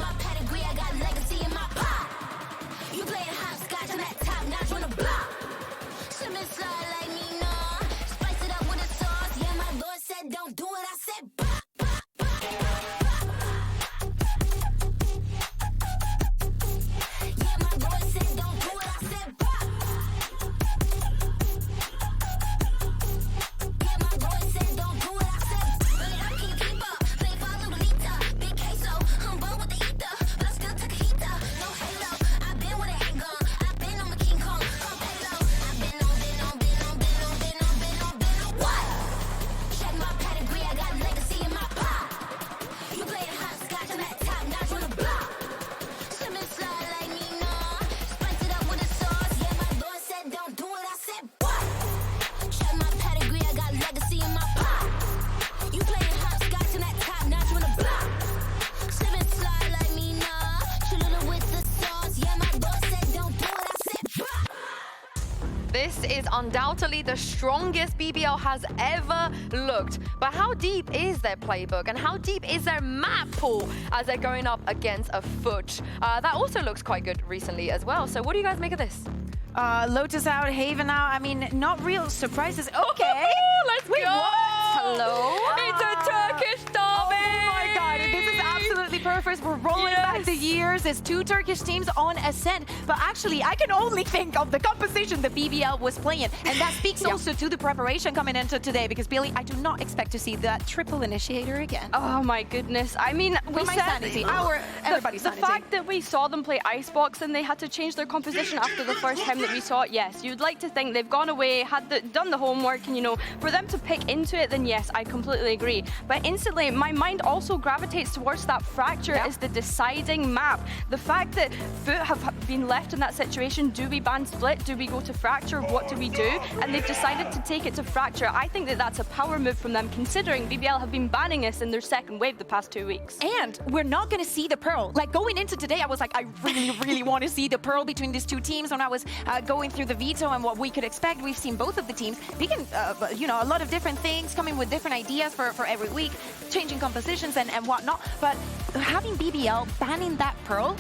my pedigree, I got legacy in my pop. You playing hopscotch, I'm at top notch on the block. Slip and slide like me, nah. Spice it up with a sauce. Yeah, my Lord said don't do it, I said bah. This is undoubtedly the strongest BBL has ever looked. But how deep is their playbook and how deep is their map pool as they're going up against a FUT? That also looks quite good recently as well. So what do you guys make of this? Lotus out, Haven out. I mean, not real surprises. Okay. Let's Wait, go. what? Hello? It's a Turkish derby. Oh my god, this is absolutely perfect. We're rolling back the years. It's two Turkish teams on ascent. But actually, I can only think of the composition the BBL was playing. And that speaks also to the preparation coming into today. Because, Billy, I do not expect to see that triple initiator again. Oh my goodness. I mean, we said everybody's the sanity. fact that we saw them play Icebox and they had to change their composition after the first time that we saw it, yes, you'd like to think they've gone away, done the homework, and, you know, for them to pick into it, then yes, I completely agree. But instantly, my mind also gravitates towards that Fracture is the deciding map. The fact that FUT have been left in that situation, do we ban Split? Do we go to Fracture? What do we do? And they've decided to take it to Fracture. I think that that's a power move from them, considering BBL have been banning us in their second wave the past 2 weeks. And we're not going to see the Pearl. Like, going into today, I was like, I really want to see the Pearl between these two teams. When I was going through the veto and what we could expect, we've seen both of the teams picking, you know, a lot of different things, coming with different ideas for every week, changing compositions and whatnot. But having BBL banning that Pearl,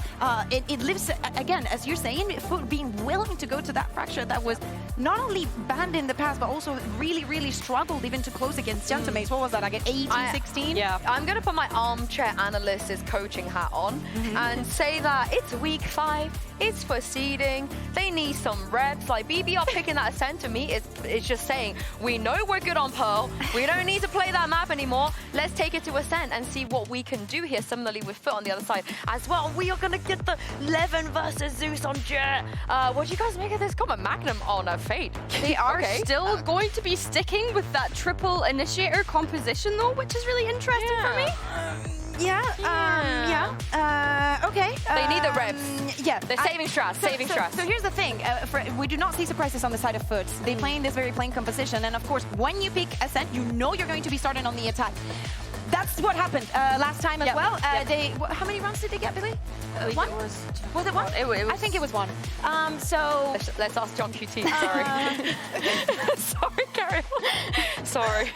it lives, again, as you're saying, FUT being willing to go to that Fracture that was not only banned in the past, but also really struggled even to close against Gentamates. What was that, like 18, 16? Yeah, I'm going to put my armchair analyst's coaching hat on and say that it's week 5, it's for seeding, they need some reps. Like, BBL picking that ascent to me is just saying, we know we're good on Pearl, we don't need to play that map anymore, let's take it to ascent and see what we can do here. Similarly with FUT on the other side as well. We are going to get the Levin versus Zeus on Jet. What do you guys make of this? Come on, Magnum on a Fade. They are still going to be sticking with that triple initiator composition though, which is really interesting for me. Okay. They need the reps. Yeah. They're saving strats, saving strats. So here's the thing. We do not see surprises on the side of FUT. They play in this very plain composition. And of course, when you pick Ascent, you know you're going to be starting on the attack. That's what happened last time as well. How many rounds did they get, Billy? One? Was it one? I think it was one. So let's ask John QT. Sorry. Sorry, carry on. Sorry.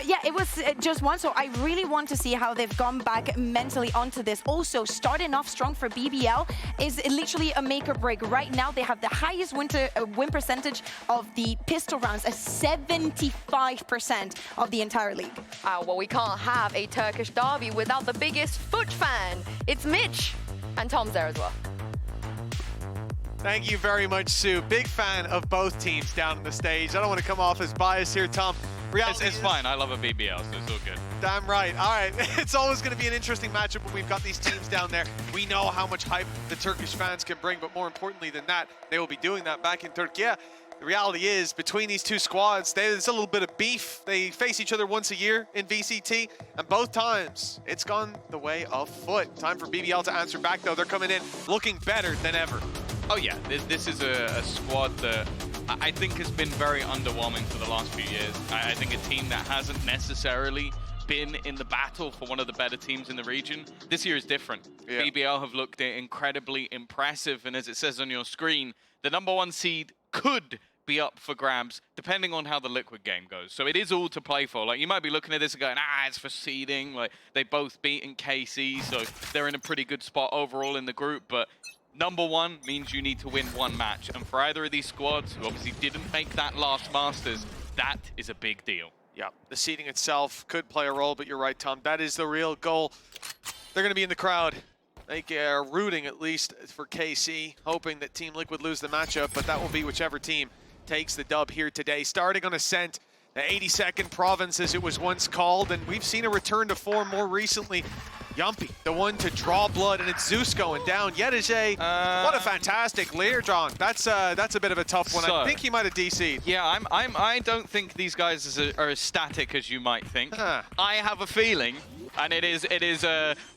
Yeah, it was just one. So I really want to see how they've gone back mentally onto this. Also, starting off strong for BBL is literally a make or break. Right now, they have the highest win percentage of the pistol rounds, a 75% of the entire league. Well, we can't have a Turkish derby without the biggest FUT fan. It's Mitch. And Tom's there as well. Thank you very much, Sue. Big fan of both teams down on the stage. I don't want to come off as biased here, Tom. It's fine. I love a BBL, so it's all good. Damn right. All right. It's always going to be an interesting matchup when we've got these teams down there. We know how much hype the Turkish fans can bring, but more importantly than that, they will be doing that back in Turkey. The reality is, between these two squads, there's a little bit of beef. They face each other once a year in VCT, and both times, it's gone the way of FUT. Time for BBL to answer back, though. They're coming in looking better than ever. Oh, yeah. This is a squad that I think has been very underwhelming for the last few years. I think a team that hasn't necessarily been in the battle for one of the better teams in the region. This year is different. Yeah. BBL have looked incredibly impressive, and as it says on your screen, the #1 seed could be up for grabs depending on how the Liquid game goes. So it is all to play for. Like, you might be looking at this and going, it's for seeding. Like, they both beaten KC, so they're in a pretty good spot overall in the group. But number one means you need to win one match. And for either of these squads, who obviously didn't make that last Masters, that is a big deal. Yeah, the seeding itself could play a role, but you're right, Tom. That is the real goal. They're going to be in the crowd. They are rooting, at least, for KC, hoping that Team Liquid lose the matchup, but that will be whichever team takes the dub here today. Starting on Ascent, the 82nd province, as it was once called, and we've seen a return to form more recently. Yumpy, the one to draw blood, and it's Zeus going down. Yettage, what a fantastic layer, John. That's a bit of a tough one. I think he might have DC'd. Yeah, I don't think these guys are as static as you might think. I have a feeling, and it is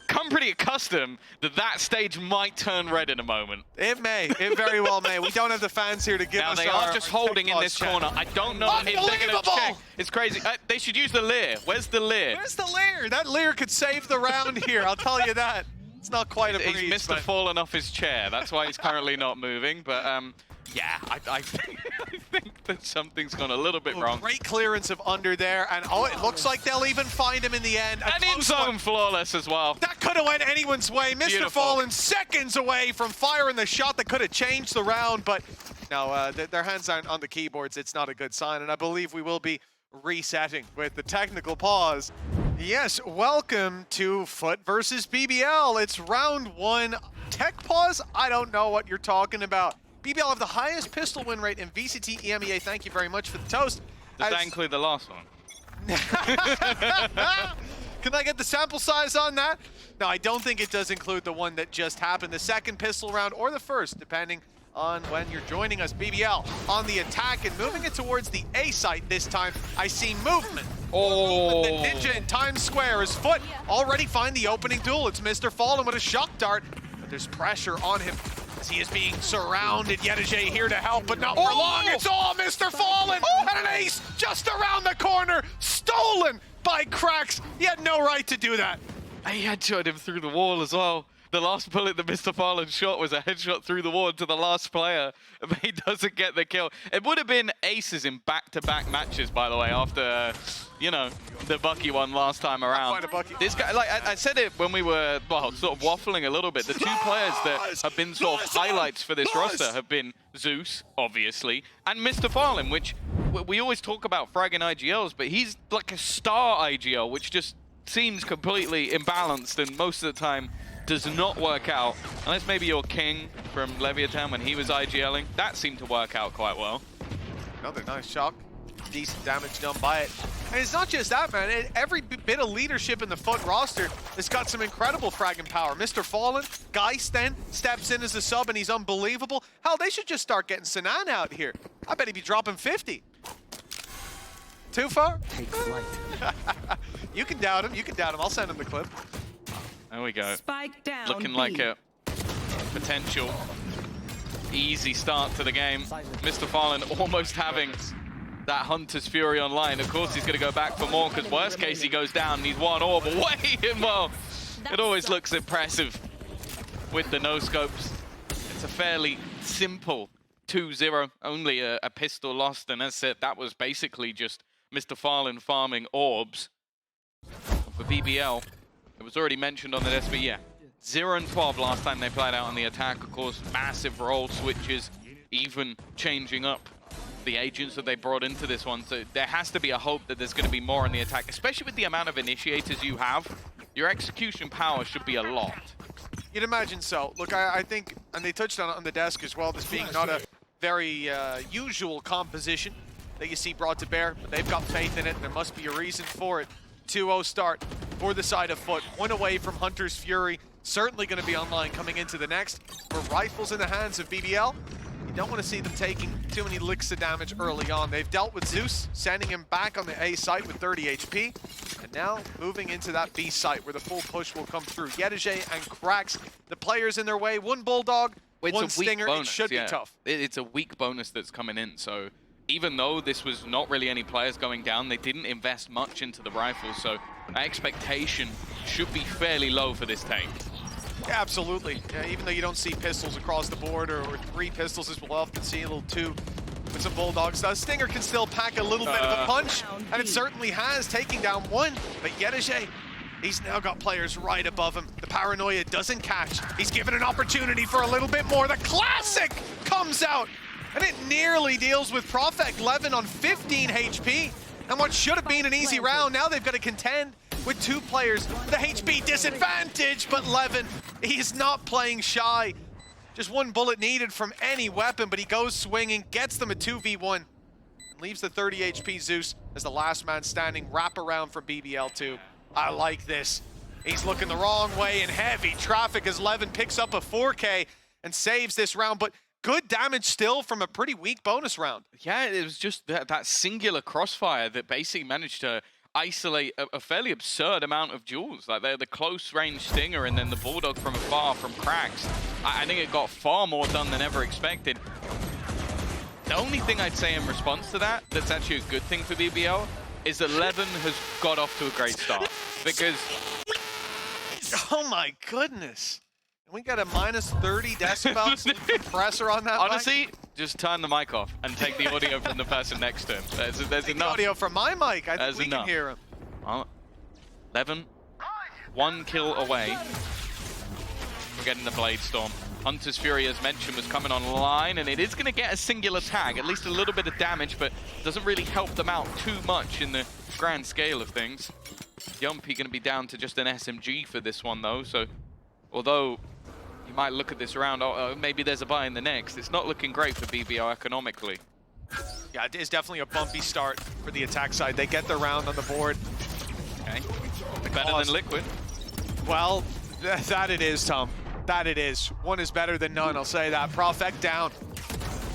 come pretty accustomed that stage might turn red in a moment. It may. It very well may. We don't have the fans here to give us Now, they are just holding in this corner. I don't know if they're going to check. It's crazy. They should use the Leer. Where's the Leer? Where's the Leer? That Leer could save the round here, I'll tell you that. It's not quite a breeze. He's missed fallen off his chair. That's why he's currently not moving. But yeah, I think that something's gone a little bit wrong. Great clearance of under there, and it looks like they'll even find him in the end. And in zone flawless as well. That could have went anyone's way. Mr. Fallen seconds away from firing the shot that could have changed the round, but no, their hands aren't on the keyboards. It's not a good sign, and I believe we will be resetting with the technical pause. Yes, welcome to FUT versus BBL. It's round one. Tech pause? I don't know what you're talking about. BBL have the highest pistol win rate in VCT EMEA. Thank you very much for the toast. Does that include the last one? Can I get the sample size on that? No, I don't think it does include the one that just happened. The second pistol round or the first, depending on when you're joining us. BBL on the attack and moving it towards the A site this time. I see movement. Oh. The Ninja in Times Square. His foot already find the opening duel. It's Mr. Fallen with a shock dart, but there's pressure on him. He is being surrounded. Yettage here to help, but not for long. It's all Mr. Fallen, and an ace just around the corner, stolen by Cracks. He had no right to do that. He headshot him through the wall as well. The last bullet that Mr. Fallen shot was a headshot through the wall to the last player, but he doesn't get the kill. It would have been aces in back-to-back matches, by the way, after, you know, the Bucky one last time around. This guy, like I said it when we were, well, sort of waffling a little bit. The two players that have been sort of highlights for this roster have been Zeus, obviously, and Mr. Fallen, which we always talk about fragging IGLs, but he's like a star IGL, which just seems completely imbalanced and most of the time does not work out, unless maybe you're King from Leviathan when he was IGLing. That seemed to work out quite well. Another nice shock. Decent damage done by it. And it's not just that, man. Every bit of leadership in the FUT roster has got some incredible fragging power. Mr. Fallen, Geist then steps in as a sub and he's unbelievable. Hell, they should just start getting Sinan out here. I bet he'd be dropping 50. Too far? Take flight. You can doubt him. You can doubt him. I'll send him the clip. There we go. Spike down. Looking like a potential easy start to the game. Mr. Fallen almost having that Hunter's Fury online. Of course, he's going to go back for more because worst case, he goes down and he's one orb away. Well, it always looks impressive with the no-scopes. It's a fairly simple 2-0, only a pistol lost. And that's it. That was basically just Mr. Fallen farming orbs for BBL. It was already mentioned on the desk, but yeah, 0-12 last time they played out on the attack. Of course, massive role switches, even changing up the agents that they brought into this one. So there has to be a hope that there's going to be more on the attack, especially with the amount of initiators you have. Your execution power should be a lot. You'd imagine so. Look, I think, and they touched on it on the desk as well, this being not a very usual composition that you see brought to bear, but they've got faith in it, and there must be a reason for it. 2-0 start for the side of FUT. One away from Hunter's Fury. Certainly going to be online coming into the next. For rifles in the hands of BBL, you don't want to see them taking too many licks of damage early on. They've dealt with Zeus, sending him back on the A site with 30 HP. And now moving into that B site where the full push will come through. Yettage and Cracks, the players in their way. One Bulldog, one Stinger. Bonus, it should be tough. It's a weak bonus that's coming in, so even though this was not really any players going down, they didn't invest much into the rifles, so expectation should be fairly low for this tank. Yeah, absolutely. Yeah, even though you don't see pistols across the board or 3 pistols, as we'll often see, a little 2 with some Bulldogs. Stinger can still pack a little bit of a punch, and it certainly has, taking down one. But Yedeje, he's now got players right above him. The paranoia doesn't catch. He's given an opportunity for a little bit more. The classic comes out, and it nearly deals with Profek. Levin on 15 HP, and what should have been an easy round, now they've got to contend with two players with a HP disadvantage, but Levin, he's not playing shy. Just one bullet needed from any weapon, but he goes swinging, gets them a 2v1, and leaves the 30 HP Zeus as the last man standing. Wrap around for BBL2. I like this. He's looking the wrong way in heavy traffic as Levin picks up a 4K and saves this round, but good damage still from a pretty weak bonus round. Yeah, it was just that singular crossfire that basically managed to isolate a fairly absurd amount of duels. Like they're the close range Stinger and then the Bulldog from afar from Cracks. I think it got far more done than ever expected. The only thing I'd say in response to that, that's actually a good thing for BBL, is that Levin has got off to a great start. Because... Oh my goodness. We got a minus 30 decibels compressor on that honestly, mic? just turn the mic off and take the audio from the person next to him. There's enough. Audio from my mic. I think we can hear him. Well, Levin, 1 kill away from getting the Blade Storm. Hunter's Fury, as mentioned, was coming online, and it is going to get a singular tag, at least a little bit of damage, but doesn't really help them out too much in the grand scale of things. Yumpy going to be down to just an SMG for this one, though, so although you might look at this round, oh, maybe there's a buy in the next, it's not looking great for BBL economically. Yeah, it is definitely a bumpy start for the attack side. They get the round on the board. Okay, better than Liquid. Well, that it is, Tom. That it is. One is better than none, I'll say that. Profek down.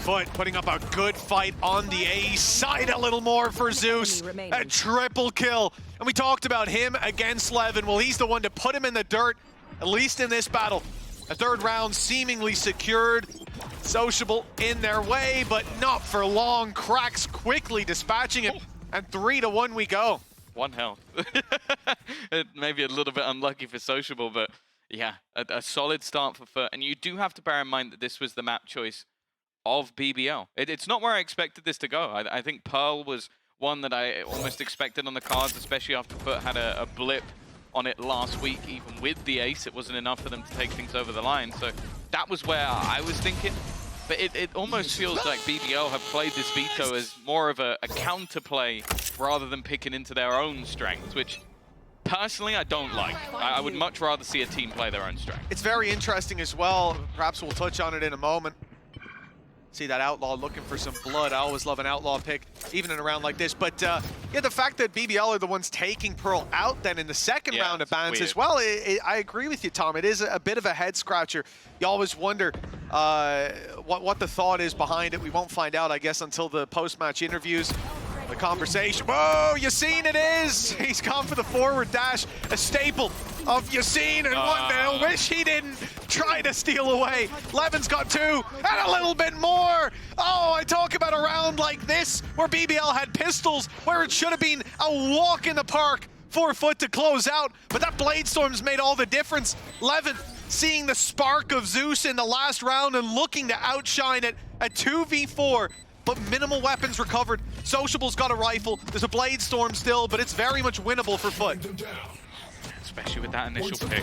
FUT putting up a good fight on the A side. A little more for Zeus. A triple kill. And we talked about him against Levin. Well, he's the one to put him in the dirt, at least in this battle. A third round seemingly secured. Sociable in their way, but not for long. Cracks quickly dispatching it. And 3-1 we go. 1 health. Maybe a little bit unlucky for Sociable, but yeah, a solid start for FUT. And you do have to bear in mind that this was the map choice of BBL. It's not where I expected this to go. I think Pearl was one that I almost expected on the cards, especially after FUT had a blip on it last week. Even with the ace, it wasn't enough for them to take things over the line. So that was where I was thinking. But it almost feels like BBL have played this veto as more of a counterplay rather than picking into their own strengths, which personally I don't like. I would much rather see a team play their own strength. It's very interesting as well. Perhaps we'll touch on it in a moment. See that Outlaw looking for some blood. I always love an Outlaw pick, even in a round like this. But yeah, the fact that BBL are the ones taking Pearl out then in the second round of bans as well, I agree with you, Tom. It is a bit of a head scratcher. You always wonder what the thought is behind it. We won't find out, I guess, until the post-match interviews. The conversation. Whoa, Yassine it is! He's gone for the forward dash, a staple of Yassine, and 1-0. Wish he didn't try to steal away. Levin's got 2, and a little bit more! Oh, I talk about a round like this, where BBL had pistols, where it should have been a walk in the park for FUT to close out, but that Blade Storm's made all the difference. Levin seeing the spark of Zeus in the last round and looking to outshine it at 2v4. But minimal weapons recovered. Sociable's got a rifle. There's a Blade Storm still, but it's very much winnable for FUT. Especially with that initial pick.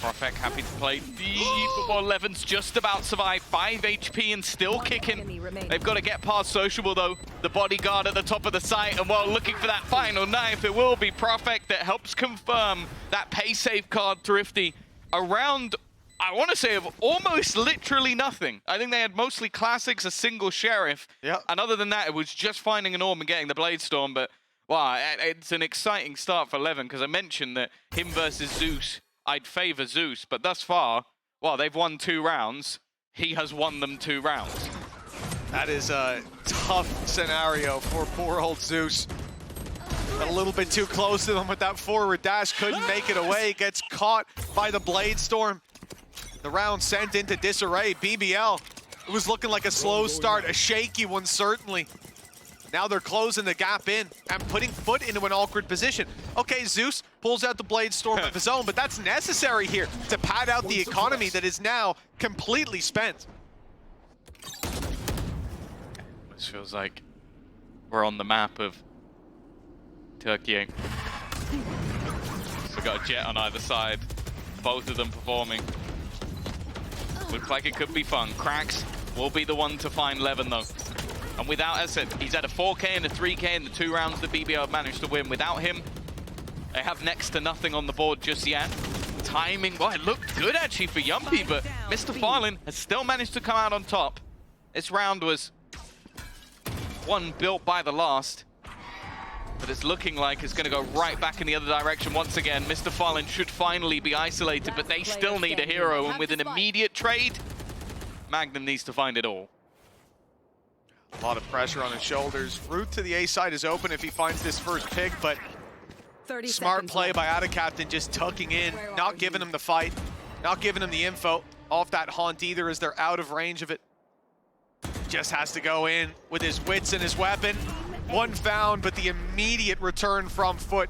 Profek happy to play deep, but Levin's just about survived. 5 HP and still kicking. They've got to get past Sociable though. The bodyguard at the top of the site, and while looking for that final knife, it will be Profek that helps confirm that pay safe card Thrifty around, I want to say, of almost literally nothing. I think they had mostly classics, a single sheriff. Yep. And other than that, it was just finding an orb and getting the Blade Storm. But, wow, it's an exciting start for Levin, because I mentioned that him versus Zeus, I'd favor Zeus. But thus far, well, they've won 2 rounds. He has won them 2 rounds. That is a tough scenario for poor old Zeus. Got a little bit too close to them with that forward dash. Couldn't make it away. Gets caught by the Blade Storm. The round sent into disarray. BBL, it was looking like a slow start, a shaky one certainly. Now they're closing the gap in and putting FUT into an awkward position. Okay, Zeus pulls out the Blade Storm of his own, but that's necessary here to pad out the economy that is now completely spent. This feels like we're on the map of Turkey. We've got a Jet on either side, both of them performing. Looks like it could be fun. Cracks will be the one to find Levin though. And without, as I said, he's had a 4K and a 3K in the 2 rounds the BBL have managed to win. Without him, they have next to nothing on the board just yet. Timing, well, it looked good actually for Yumpy, but Mr. Fallen has still managed to come out on top. This round was one built by the last, but it's looking like it's going to go right back in the other direction once again. Mr. Fallen should finally be isolated, but they still need a hero, and with an immediate trade, Magnum needs to find it all. A lot of pressure on his shoulders. Route to the A side is open if he finds this first pick, but smart play by Adacaptain, just tucking in, not giving him the fight, not giving him the info off that haunt either as they're out of range of it. Just has to go in with his wits and his weapon. One found, but the immediate return from FUT.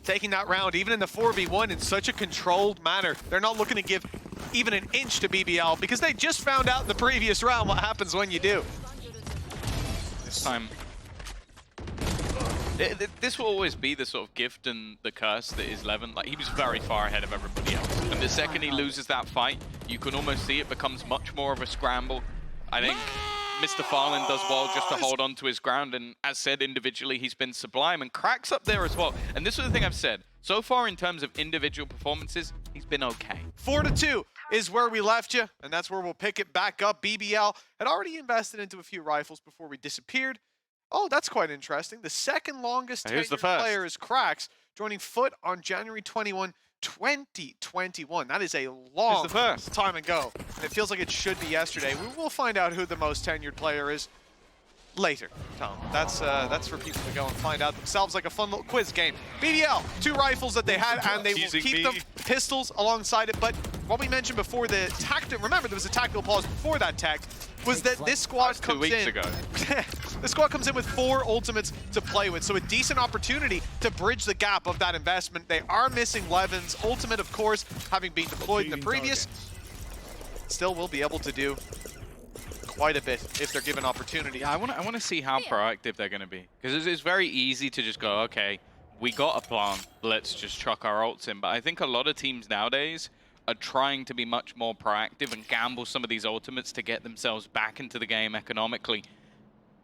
Taking that round, even in the 4v1, in such a controlled manner. They're not looking to give even an inch to BBL because they just found out in the previous round what happens when you do. This time, this will always be the sort of gift and the curse that is Levin. Like, he was very far ahead of everybody else. And the second he loses that fight, you can almost see it becomes much more of a scramble. I think Mr. Fallen does well just to hold on to his ground, and as said, individually, he's been sublime, and Crack's up there as well. And this is the thing I've said. So far, in terms of individual performances, he's been okay. 4-2 is where we left you, and that's where we'll pick it back up. BBL had already invested into a few rifles before we disappeared. Oh, that's quite interesting. The second longest tenured player is Cracks, joining FUT on January 21, 2021. That is a long time ago. And it feels like it should be yesterday. We will find out who the most tenured player is later, Tom. That's for people to go and find out themselves, like a fun little quiz game. BBL, 2 rifles that they had, and they will keep them, pistols alongside it. But what we mentioned before, the tactic, remember there was a tactical pause before that tech, was that this squad comes 2 weeks ago. The squad comes in with 4 ultimates to play with, so a decent opportunity to bridge the gap of that investment. They are missing Levin's ultimate, of course, having been deployed in the previous. Still will be able to do quite a bit if they're given opportunity. Yeah, I want to see how proactive they're going to be, because it's very easy to just go, okay, we got a plan, let's just chuck our ults in. But I think a lot of teams nowadays are trying to be much more proactive and gamble some of these ultimates to get themselves back into the game economically.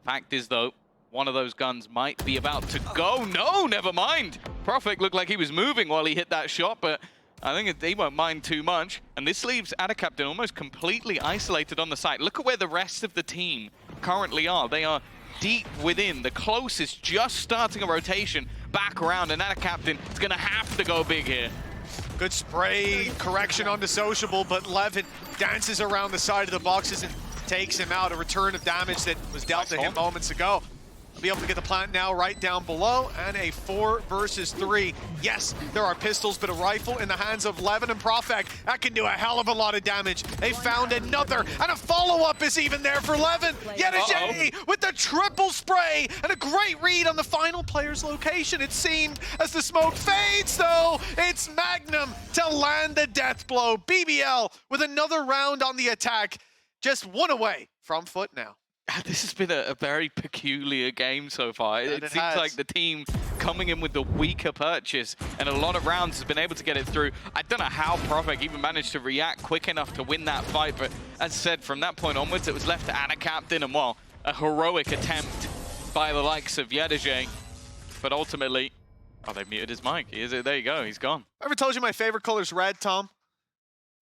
Fact is, though, one of those guns might be about to go. No, never mind. Prophet looked like he was moving while he hit that shot, but I think he won't mind too much. And this leaves Adacaptain almost completely isolated on the site. Look at where the rest of the team currently are. They are deep within. The closest just starting a rotation back around, and Adacaptain is going to have to go big here. Good spray correction on the sociable, but Levin dances around the side of the boxes and takes him out. A return of damage that was dealt to him moments ago. He'll be able to get the plant now right down below, and a 4 versus 3. Yes, there are pistols, but a rifle in the hands of Levin and Profek, that can do a hell of a lot of damage. They found another, and a follow-up is even there for Levin. Yedajay with the triple spray, and a great read on the final player's location. It seemed as the smoke fades, though, it's Magnum to land the death blow. BBL with another round on the attack, just 1 away from FUT now. This has been a very peculiar game so far. It seems like the team coming in with the weaker purchase, and a lot of rounds has been able to get it through. I don't know how Profek even managed to react quick enough to win that fight, but as said, from that point onwards, it was left to Adacaptain, and well, a heroic attempt by the likes of Yedajay. But ultimately, oh, they muted his mic. There you go, he's gone. Ever told you my favorite color is red, Tom?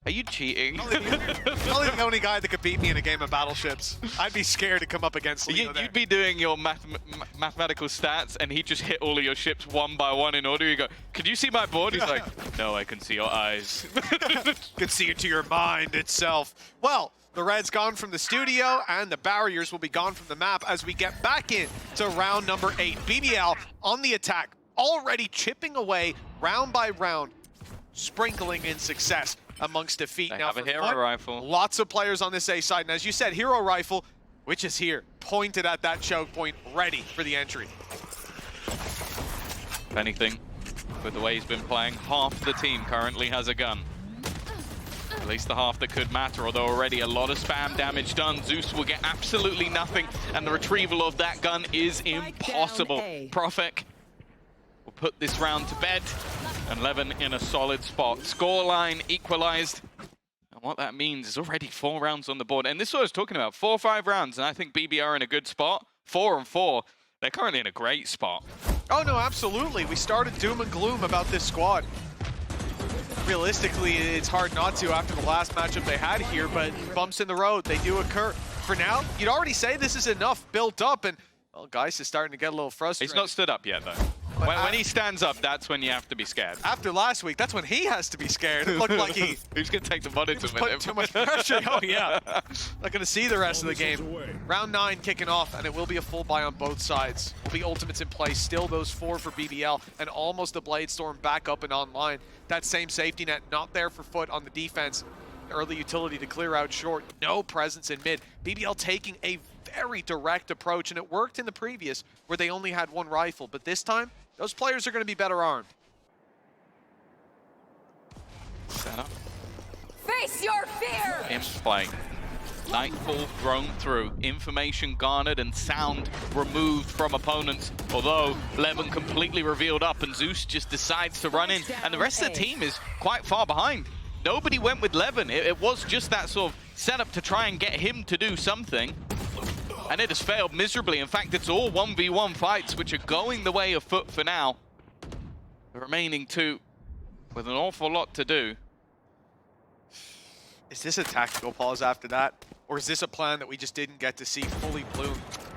Are you cheating? Probably the only guy that could beat me in a game of battleships. I'd be scared to come up against Leo there. You'd be doing your mathematical stats, and he'd just hit all of your ships one by one in order. You go, can you see my board? He's like, no, I can see your eyes. Can see into your mind itself. Well, the red's gone from the studio, and the barriers will be gone from the map as we get back in to round number 8. BBL on the attack, already chipping away round by round, sprinkling in success amongst defeat. They now have a hero rifle. Lots of players on this A side, and as you said, hero rifle, which is here, pointed at that choke point, ready for the entry. If anything, with the way he's been playing, half the team currently has a gun. At least the half that could matter, although already a lot of spam damage done. Zeus will get absolutely nothing, and the retrieval of that gun is impossible. Profek will put this round to bed, and Levin in a solid spot. Scoreline equalized, and what that means is already 4 rounds on the board. And this is what I was talking about, 4 or 5 rounds, and I think BBL are in a good spot. 4 and 4, they're currently in a great spot. Oh no, absolutely. We started doom and gloom about this squad. Realistically, it's hard not to after the last matchup they had here, but bumps in the road, they do occur. For now, you'd already say this is enough built up, and well, Geist is starting to get a little frustrated. He's not stood up yet, though. When he stands up, that's when you have to be scared. After last week, that's when he has to be scared. It looked like he... Who's going to take the monitor with put him? too much pressure. Oh, yeah. Not going to see the rest of the game. Round 9 kicking off, and it will be a full buy on both sides. Will be ultimates in place. Still those 4 for BBL, and almost a Blade Storm back up and online. That same safety net not there for FUT on the defense. Early utility to clear out short. No presence in mid. BBL taking a very direct approach, and it worked in the previous where they only had 1 rifle, but this time, those players are going to be better armed. Setup. Face your fear! Imps playing. Nightfall thrown through. Information garnered and sound removed from opponents. Although Levin completely revealed up and Zeus just decides to run in. And the rest of the team is quite far behind. Nobody went with Levin. It was just that sort of setup to try and get him to do something. And it has failed miserably. In fact, it's all 1v1 fights, which are going the way of FUT for now. The remaining 2 with an awful lot to do. Is this a tactical pause after that? Or is this a plan that we just didn't get to see fully bloom?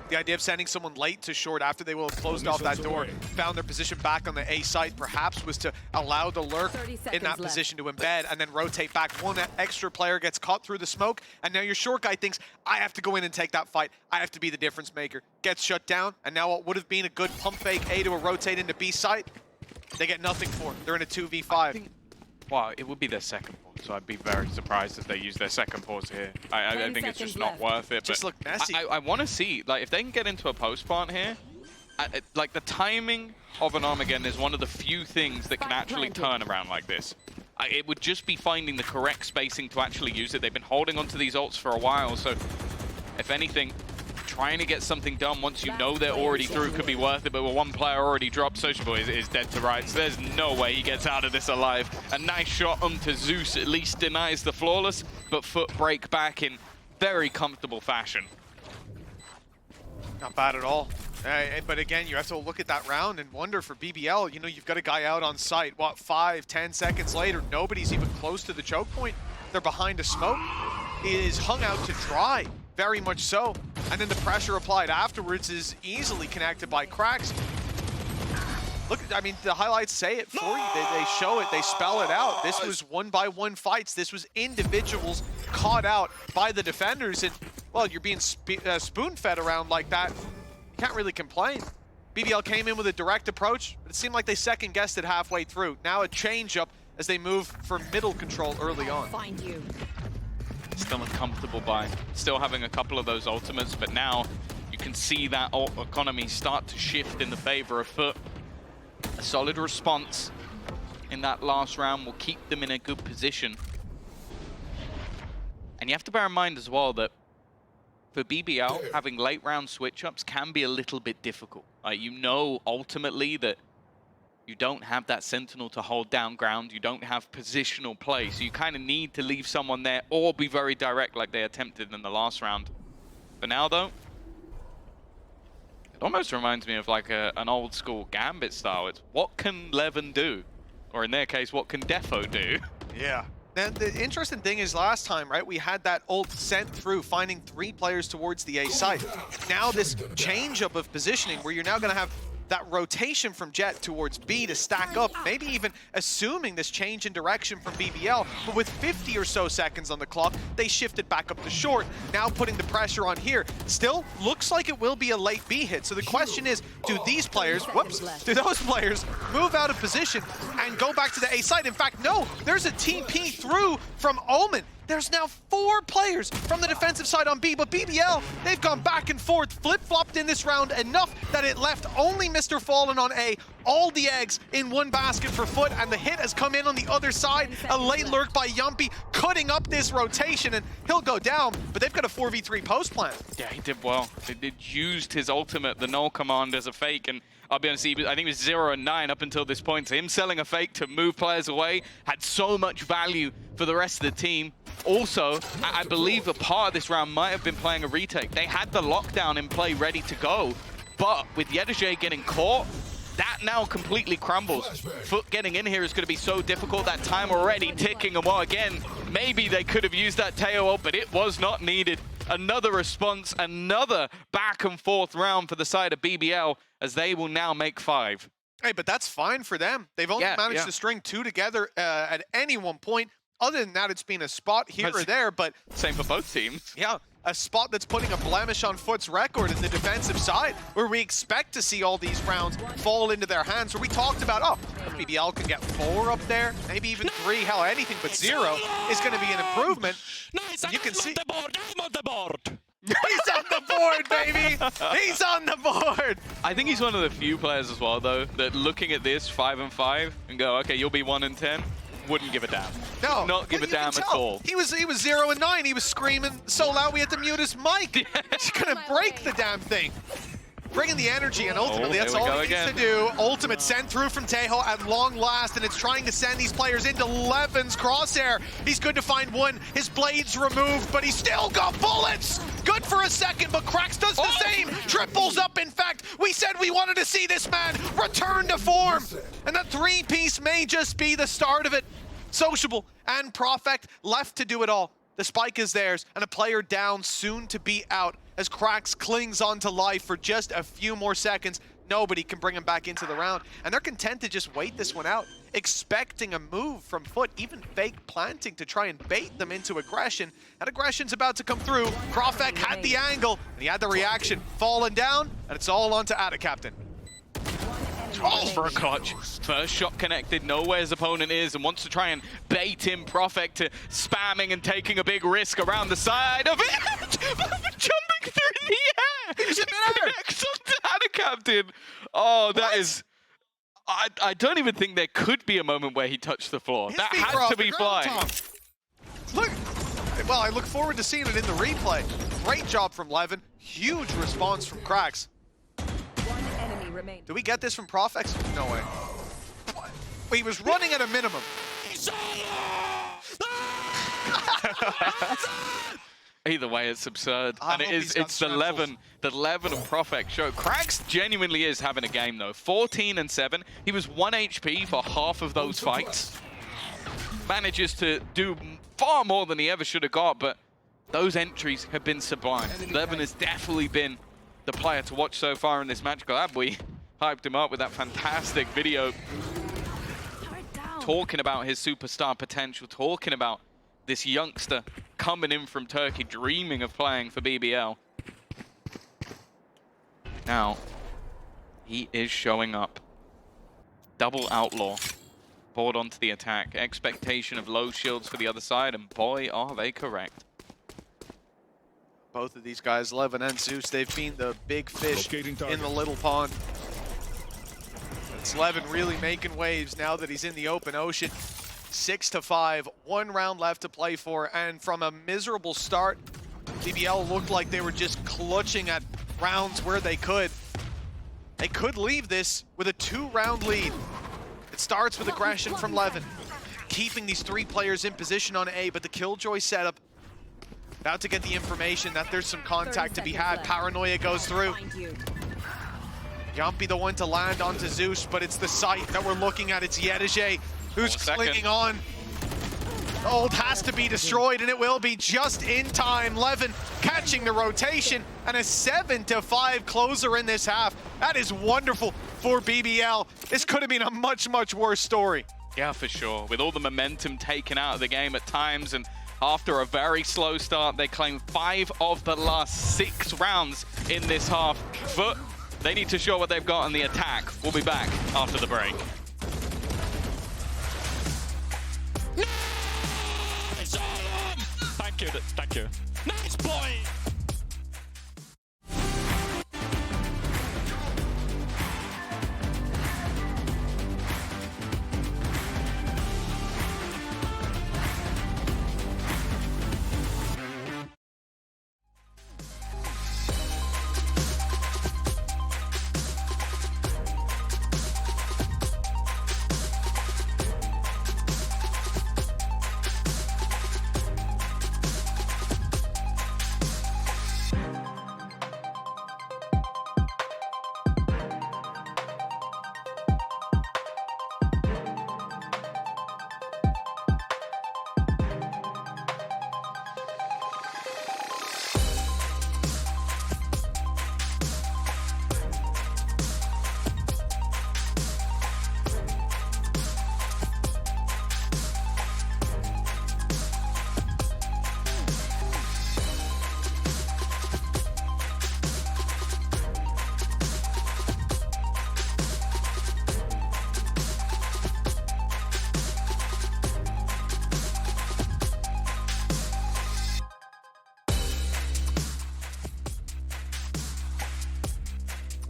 The idea of sending someone late to short after they will have closed off that door, found their position back on the A site, perhaps was to allow the lurk in that position to embed and then rotate back. 1 extra player gets caught through the smoke, and now your short guy thinks, I have to go in and take that fight. I have to be the difference maker. Gets shut down, and now what would have been a good pump fake A to a rotate into B site, they get nothing for. They're in a 2v5. Well, it would be their second pause, so I'd be very surprised if they use their second pause here. I think it's just not worth it. Just but look messy. I want to see, like, if they can get into a post plant here, like, the timing of an Armageddon is one of the few things that can actually turn around like this. It would just be finding the correct spacing to actually use it. They've been holding onto these ults for a while, so if anything, trying to get something done once you know they're already through could be worth it, but with 1 player already dropped, Sociable is dead to rights. There's no way he gets out of this alive. A nice shot onto Zeus at least denies the flawless, but FUT break back in very comfortable fashion. Not bad at all. But again, you have to look at that round and wonder for BBL, you know, you've got a guy out on site, what, 5-10 seconds later, nobody's even close to the choke point. They're behind a smoke. It is hung out to dry. Very much so. And then the pressure applied afterwards is easily connected by cracks. Look, I mean, the highlights say it for you. They show it, they spell it out. This was 1-by-1 fights. This was individuals caught out by the defenders. And, well, you're being spoon-fed around like that. You can't really complain. BBL came in with a direct approach, but it seemed like they second-guessed it halfway through. Now a change-up as they move for middle control early on. Find you. Still uncomfortable by still having a couple of those ultimates, but now you can see that ult economy start to shift in the favor of FUT. A solid response in that last round will keep them in a good position. And you have to bear in mind as well that for BBL, having late round switch-ups can be a little bit difficult. You know ultimately that you don't have that sentinel to hold down ground. You don't have positional play. So you kind of need to leave someone there or be very direct like they attempted in the last round. For now, though, it almost reminds me of like an old school Gambit style. It's what can Levin do? Or in their case, what can Defo do? Yeah. Now, the interesting thing is last time, right, we had that ult sent through, finding 3 players towards the A site. Now this change-up of positioning where you're now going to have that rotation from Jet towards B to stack up, maybe even assuming this change in direction from BBL, but with 50 or so seconds on the clock, they shifted back up to short, now putting the pressure on here. Still, looks like it will be a late B hit, so the question is, do these players, do those players move out of position and go back to the A site? In fact, no, there's a TP through from Omen. There's now 4 players from the defensive side on B, but BBL, they've gone back and forth, flip-flopped in this round enough that it left only Mr. Fallen on A. All the eggs in one basket for FUT, and the hit has come in on the other side. A late lurk by Yumpy, cutting up this rotation, and he'll go down, but they've got a 4v3 post plan. Yeah, he did well. He used his ultimate, the null command, as a fake, and I'll be honest, I think it was 0 and 9 up until this point. So him selling a fake to move players away had so much value for the rest of the team. Also, I believe a part of this round might have been playing a retake. They had the lockdown in play ready to go, but with Yedajay getting caught, that now completely crumbles. FUT getting in here is going to be so difficult. That time already ticking, and well, again, maybe they could have used that Teo ult, but it was not needed. Another response, another back and forth round for the side of BBL, as they will now make 5. Hey, but that's fine for them. They've only managed to string 2 together at any one point. Other than that, it's been a spot here or there, but... Same for both teams. Yeah, a spot that's putting a blemish on FUT's record in the defensive side, where we expect to see all these rounds fall into their hands, where we talked about, oh, BBL can get 4 up there, maybe even 3, hell, anything but 0 is going to be an improvement. You can see... I'm on the board! He's on the board, baby! He's on the board! I think he's one of the few players as well, though, that looking at this 5 and 5 and go, okay, you'll be 1 and 10. Wouldn't give a damn. No, not give a damn at all. He was 0 and 9. He was screaming so loud we had to mute his mic. He's gonna break the damn thing. Bringing the energy, and ultimately that's all he needs to do. Ultimate sent through from Tejo at long last, and it's trying to send these players into Levin's crosshair. He's good to find one. His blade's removed, but he's still got bullets. Good for a second, but Krax does the same. Triples up, in fact. We said we wanted to see this man return to form, and the 3-piece may just be the start of it. Sociable and Profect left to do it all. The spike is theirs, and a player down, soon to be out, as Krax clings on to life for just a few more seconds. Nobody can bring him back into the round, and they're content to just wait this one out, expecting a move from FUT, even fake planting to try and bait them into aggression. And aggression's about to come through. Profect had the angle, and he had the reaction. Falling down, and it's all on to Ada Captain. Oh, for a clutch. First shot connected, know where his opponent is, and wants to try and bait him. Profect to spamming and taking a big risk around the side of it. Jumping through the air. He connects on to Ada Captain. Oh, that is... I don't even think there could be a moment where he touched the floor. That had to be flying. Look. Well, I look forward to seeing it in the replay. Great job from Levin. Huge response from Krax. Do we get this from Profex? No way. He was running at a minimum. Either way, it's absurd. And it's the Levin and Profex show. Krax genuinely is having a game, though. 14 and 7. He was 1 HP for half of those fights. Manages to do far more than he ever should have got, but those entries have been sublime. Levin has definitely been the player to watch so far in this match. Glad we hyped him up with that fantastic video talking about his superstar potential, talking about this youngster coming in from Turkey, dreaming of playing for BBL. Now, he is showing up. Double outlaw. Board onto the attack. Expectation of low shields for the other side, and boy, are they correct. Both of these guys, Levin and Zeus, they've been the big fish in the little pond. It's Levin really making waves now that he's in the open ocean. 6-5, 1 round left to play for, and from a miserable start, BBL looked like they were just clutching at rounds where they could. They could leave this with a 2-round lead. It starts with aggression from Levin, keeping these 3 players in position on A, but the Killjoy setup about to get the information that there's some contact to be had. Paranoia goes through. Yumpy the one to land onto Zeus, but it's the site that we're looking at. It's Yedajay who's clinging on. The ult has to be destroyed, and it will be just in time. Levin catching the rotation, and a 7-5 closer in this half. That is wonderful for BBL. This could have been a much, much worse story. Yeah, for sure. With all the momentum taken out of the game at times, and after a very slow start, they claim 5 of the last 6 rounds in this half. But they need to show what they've got on the attack. We'll be back after the break. Thank you. Thank you. Nice boy.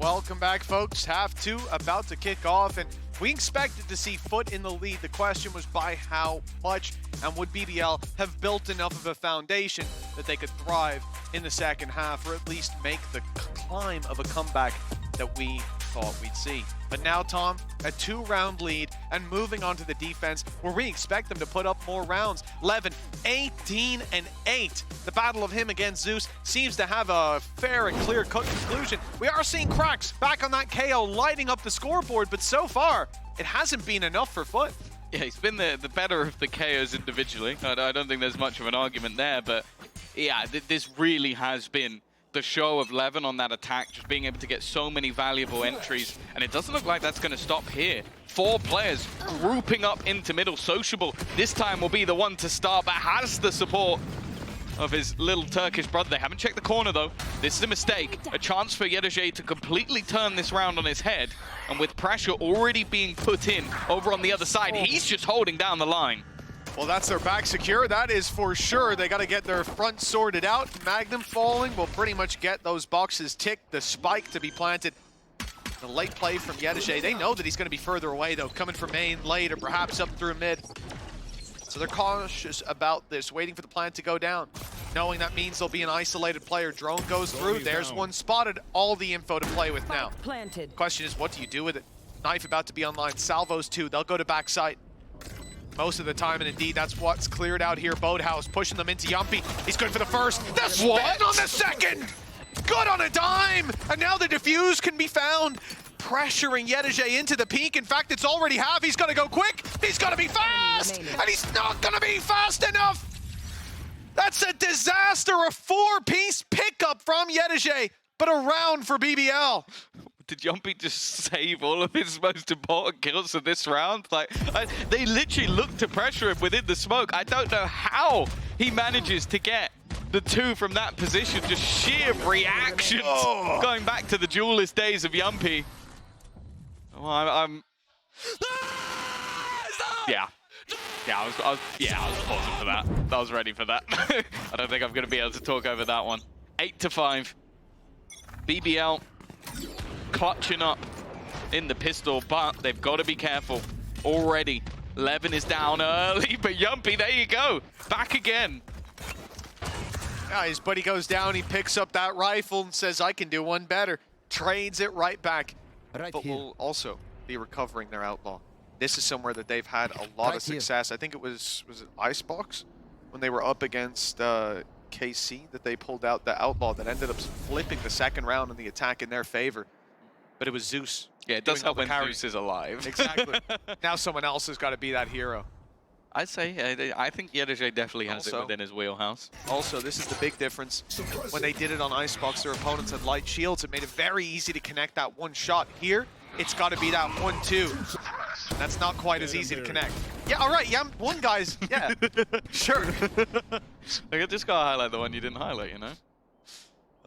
Welcome back, folks. Half 2 about to kick off, and we expected to see FUT in the lead. The question was by how much, and would BBL have built enough of a foundation that they could thrive in the second half, or at least make the climb of a comeback that we thought we'd see. But now, Tom, a 2-round lead and moving on to the defense where we expect them to put up more rounds. 11, 18, and 8. The battle of him against Zeus seems to have a fair and clear-cut conclusion. We are seeing cracks back on that KO lighting up the scoreboard, but so far, it hasn't been enough for FUT. Yeah, he's been the better of the KOs individually. I don't think there's much of an argument there, but yeah, this really has been the show of Levin on that attack, just being able to get so many valuable entries, and it doesn't look like that's going to stop here. 4 players grouping up into middle. Sociable this time will be the one to start, but has the support of his little Turkish brother. They haven't checked the corner though. This is a mistake. A chance for Yedajay to completely turn this round on his head, and with pressure already being put in over on the other side, he's just holding down the line. Well, that's their back secure. That is for sure. They got to get their front sorted out. Magnum falling will pretty much get those boxes ticked. The spike to be planted. The late play from Yedajay. They know that he's going to be further away, though, coming from main late or perhaps up through mid. So they're cautious about this, waiting for the plant to go down, knowing that means there'll be an isolated player. Drone goes through. There's one spotted. All the info to play with now. Planted. Question is, what do you do with it? Knife about to be online. Salvos 2. They'll go to backside most of the time, and indeed that's what's cleared out here. Boathouse pushing them into Yumpy. He's good for the first. The spin on the second! Good on a dime! And now the defuse can be found. Pressuring Yedajay into the peak. In fact, it's already half. He's gonna go quick. He's gonna be fast! And he's not gonna be fast enough! That's a disaster. A 4-piece pickup from Yedajay, but a round for BBL. Did Yumpy just save all of his most important kills of this round? Like, they literally look to pressure him within the smoke. I don't know how he manages to get the 2 from that position. Just sheer reactions. Oh. Going back to the duelist days of Yumpy. Well, I'm... Yeah. Yeah, I was pausing for that. I was ready for that. I don't think I'm going to be able to talk over that one. 8-5. BBL clutching up in the pistol, but they've got to be careful. Already, Levin is down early, but Yumpy, there you go. Back again. Yeah, his buddy goes down, he picks up that rifle and says, I can do one better. Trades it right back. But will also be recovering their outlaw. This is somewhere that they've had a lot of success. I think it was it Icebox? When they were up against KC that they pulled out the outlaw that ended up flipping the second round in the attack in their favor. But it was Zeus. Yeah, it does help when Zeus is alive. Exactly. Now someone else has got to be that hero. I'd say, I think Yedajay definitely has it within his wheelhouse. Also, this is the big difference. When they did it on Icebox, their opponents had light shields. It made it very easy to connect that one shot. Here, it's got to be that 1-2. That's not quite as easy to connect. Yeah, all right, yeah, one guy's, yeah, sure. I just got to highlight the one you didn't highlight, you know?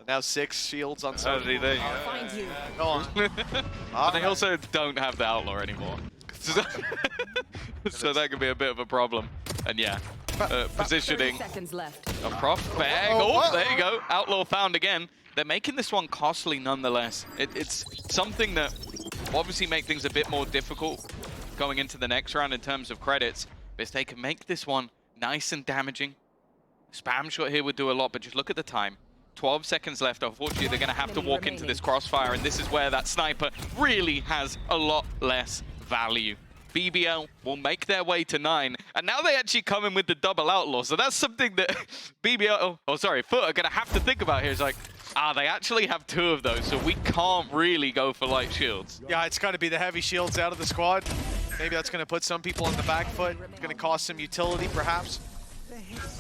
Now 6 shields on somebody. There you go. Find you. Go on. But they also don't have the outlaw anymore. So that could be a bit of a problem. And yeah, positioning. Seconds left. A prof bag. Oh, there you go. Outlaw found again. They're making this one costly nonetheless. It's something that will obviously make things a bit more difficult going into the next round in terms of credits. But if they can make this one nice and damaging, spam shot here would do a lot, but just look at the time. 12 seconds left. Unfortunately, they're going to have to walk into this crossfire, and this is where that sniper really has a lot less value. BBL will make their way to 9, and now they actually come in with the double outlaw, so that's something that BBL, FUT are going to have to think about here. It's like, they actually have 2 of those, so we can't really go for light shields. Yeah, it's got to be the heavy shields out of the squad. Maybe that's going to put some people on the back foot. It's going to cost some utility, perhaps.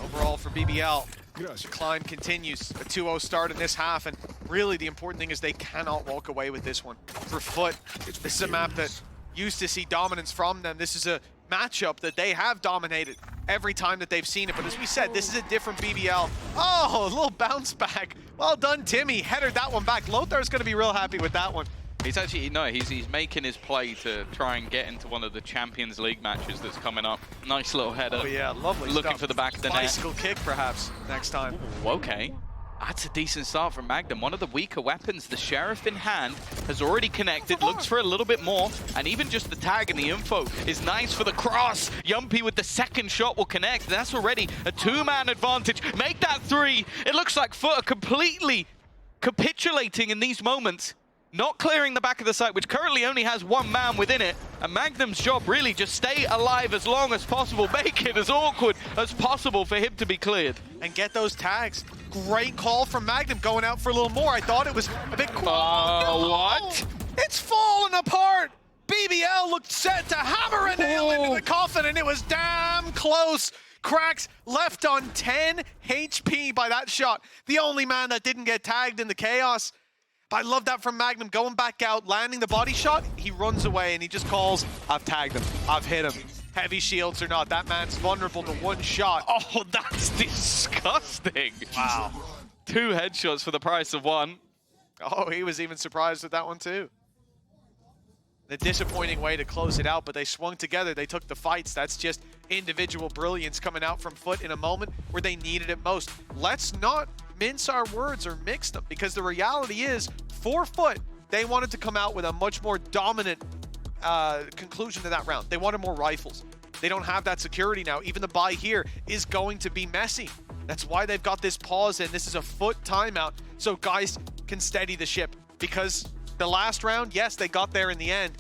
Overall for BBL, the climb continues. A 2-0 start in this half, and really the important thing is they cannot walk away with this one. For FUT, this is a map that used to see dominance from them. This is a matchup that they have dominated every time that they've seen it. But as we said, this is a different BBL. Oh, a little bounce back. Well done, Timmy. Headered that one back. Lothar's going to be real happy with that one. He's actually, no, he's making his play to try and get into one of the Champions League matches that's coming up. Nice little header. Oh yeah, lovely Looking stuff. for the back of the net. Bicycle kick, perhaps, next time. Ooh, okay. That's a decent start from Magnum. One of the weaker weapons, the Sheriff in hand, has already connected, looks for a little bit more, and even just the tag and the info is nice for the cross. Yumpy with the second shot will connect. That's already a 2-man advantage. Make that 3. It looks like FUT are completely capitulating in these moments. Not clearing the back of the site, which currently only has 1 man within it. And Magnum's job really just stay alive as long as possible, make it as awkward as possible for him to be cleared. And get those tags. Great call from Magnum going out for a little more. I thought it was a bit cool. What? It's falling apart. BBL looked set to hammer a nail into the coffin, and it was damn close. Cracks left on 10 HP by that shot. The only man that didn't get tagged in the chaos. I love that from Magnum, going back out, landing the body shot. He runs away and he just calls, I've tagged him, I've hit him. Heavy shields or not, that man's vulnerable to 1 shot. Oh, that's disgusting. Wow. 2 headshots for the price of 1. Oh, he was even surprised with that one too. The disappointing way to close it out, but they swung together, they took the fights. That's just individual brilliance coming out from FUT in a moment where they needed it most. Let's not mince our words or mix them, because the reality is, for FUT, they wanted to come out with a much more dominant conclusion to that round. They wanted more rifles. They don't have that security now. Even the buy here is going to be messy. That's why they've got this pause in. This is a FUT timeout, so guys can steady the ship. Because the last round, yes, they got there in the end,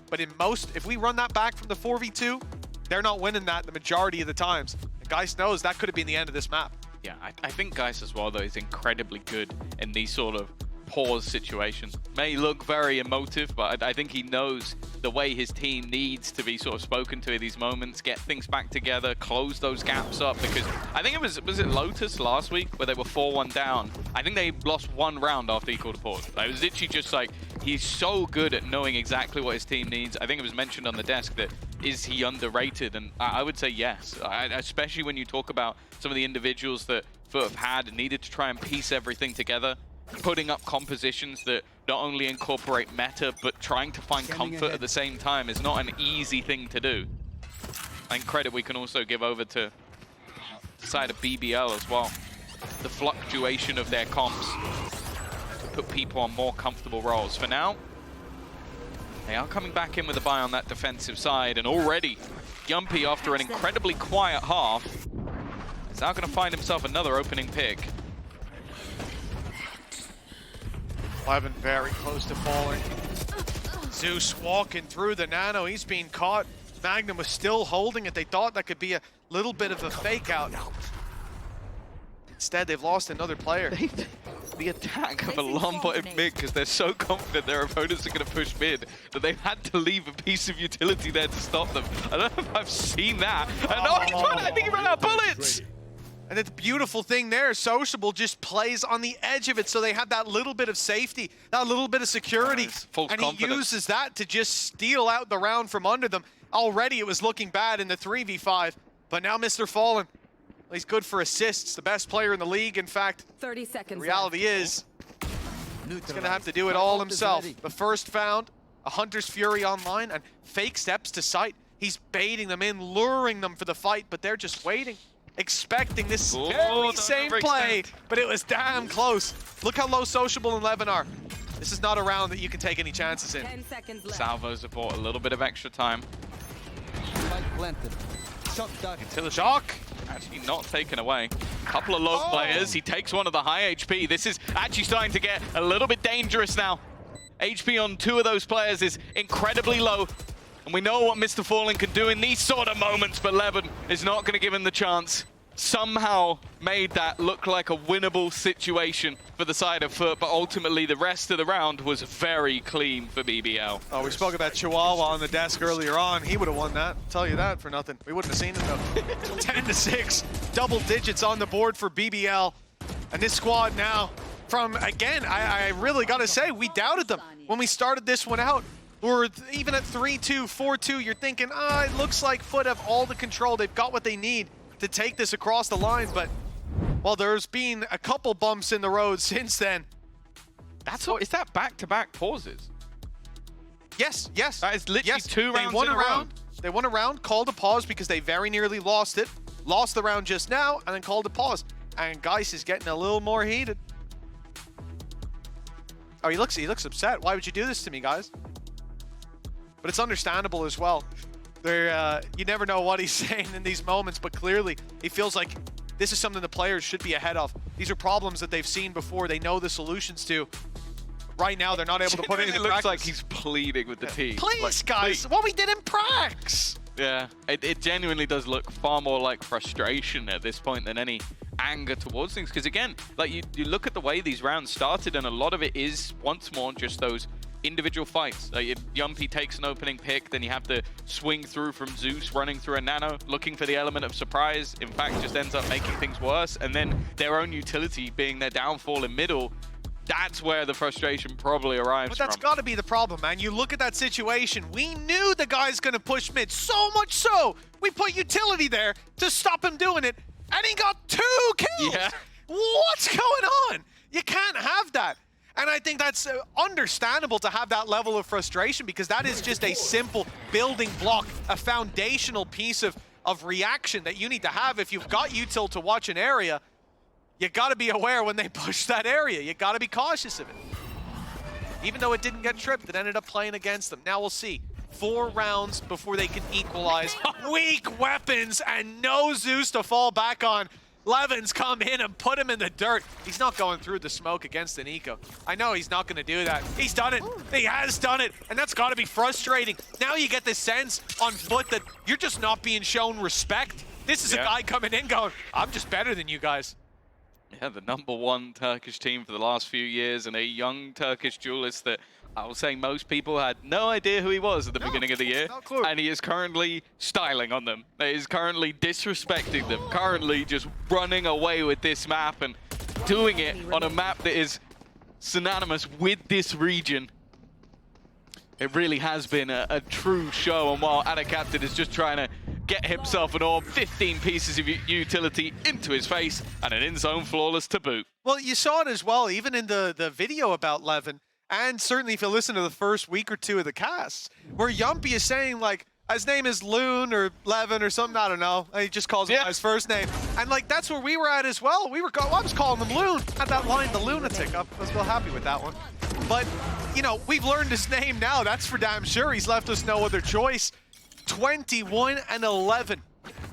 but in most, if we run that back from the 4v2, they're not winning that the majority of the times. And Geist knows that could have been the end of this map. Yeah, I think Geist as well, though, is incredibly good in these sort of pause situations. May look very emotive, but I think he knows the way his team needs to be sort of spoken to in these moments, get things back together, close those gaps up, because I think was it Lotus last week where they were 4-1 down? I think they lost 1 round after he called a pause. It was literally just like, he's so good at knowing exactly what his team needs. I think it was mentioned on the desk that, is he underrated? And I would say yes, especially when you talk about some of the individuals that FUT have had and needed to try and piece everything together, putting up compositions that not only incorporate meta, but trying to find comfort at the same time is not an easy thing to do. And credit we can also give over to the side of BBL as well. The fluctuation of their comps to put people on more comfortable roles. For now, they are coming back in with a buy on that defensive side, and already Yumpy, after an incredibly quiet half, is now going to find himself another opening pick. 11 very close to falling. Zeus walking through the nano. He's being caught. Magnum was still holding it. They thought that could be a little bit of a fake out. Instead, they've lost another player. The attack of a long-bottom mid, because they're so confident their opponents are going to push mid, that they've had to leave a piece of utility there to stop them. I don't know if I've seen that. I think he ran out of bullets! And the beautiful thing there, Sociable just plays on the edge of it, so they have that little bit of safety, that little bit of security. Nice. False and confidence. He uses that to just steal out the round from under them. Already it was looking bad in the 3v5, but now Mr. Fallen, he's good for assists, the best player in the league. In fact, 30 seconds. the reality is, he's going to have to do it all himself. The first found, a Hunter's Fury online, and fake steps to sight. He's baiting them in, luring them for the fight, but they're just waiting. expecting this Oh, very don't same play, overextend. but it was damn close. Look how low Sociable and Levin are. This is not a round that you can take any chances in. 10 seconds left. Salvos have bought a little bit of extra time. Until the shock. Actually not taken away. Couple of low players. He takes one of the high HP. This is actually starting to get a little bit dangerous now. HP on 2 of those players is incredibly low. And we know what Mr. Fallen can do in these sort of moments, but Levin is not going to give him the chance. Somehow made that look like a winnable situation for the side of FUT, but ultimately the rest of the round was very clean for BBL. Oh, we spoke about Chihuahua on the desk earlier on. He would have won that. I'll tell you that for nothing. We wouldn't have seen it though. 10-6, double digits on the board for BBL. And this squad now, from, again, I really got to say, we doubted them when we started this one out. Or even at 3-2, 4-2, you're thinking, it looks like FUT have all the control. They've got what they need to take this across the line, but well, there's been a couple bumps in the road since then. That's all. Is that back-to-back pauses? Yes. That is literally 2 rounds won in a round. They won a round, called a pause because they very nearly lost it. Lost the round just now, and then called a pause. And Geis is getting a little more heated. Oh, he looks upset. Why would you do this to me, guys? But it's understandable as well. You never know what he's saying in these moments, but clearly he feels like this is something the players should be ahead of. These are problems that they've seen before. They know the solutions to. Right now, they're not able to put it into looks practice. like he's pleading with the team. Please, Like, guys, please. what we did in prax. Yeah, it genuinely does look far more like frustration at this point than any anger towards things. Because again, like you look at the way these rounds started, and a lot of it is once more just those individual fights. Like if Yumpy takes an opening pick, then you have to swing through from Zeus running through a nano, looking for the element of surprise. In fact, just ends up making things worse. And then their own utility being their downfall in middle. That's where the frustration probably arrives But that's from. got to be the problem, man. You look at that situation. We knew the guy's going to push mid, so much so we put utility there to stop him doing it, and he got 2 kills. Yeah. What's going on? You can't have that. And I think that's understandable to have that level of frustration, because that is just a simple building block, a foundational piece of reaction that you need to have if you've got util to watch an area. You got to be aware when they push that area. You got to be cautious of it. Even though it didn't get tripped, it ended up playing against them. Now we'll see. 4 rounds before they can equalize. Weak weapons and no Zeus to fall back on. Levin's come in and put him in the dirt. He's not going through the smoke against an eco. I know he's not going to do that. He's done it. He has done it. And that's got to be frustrating. Now you get the sense on FUT that you're just not being shown respect. This is a guy coming in going, I'm just better than you guys. Yeah, the #1 Turkish team for the last few years, and a young Turkish duelist that I was saying most people had no idea who he was at the beginning of the year. No clue. And he is currently styling on them. He is currently disrespecting them, currently just running away with this map and doing it on a map that is synonymous with this region. It really has been a true show, and while Adacaptain is just trying to get himself an orb, 15 pieces of utility into his face, and an in-zone flawless to boot. Well, you saw it as well, even in the video about Levin, and certainly if you listen to the first week or 2 of the casts, where Yumpy is saying, like, his name is Loon or Levin or something, I don't know. He just calls him by his first name. And, like, that's where we were at as well. I was calling him Loon. Had that line, the lunatic. I was real happy with that one. But, you know, we've learned his name now. That's for damn sure. He's left us no other choice. 21-11.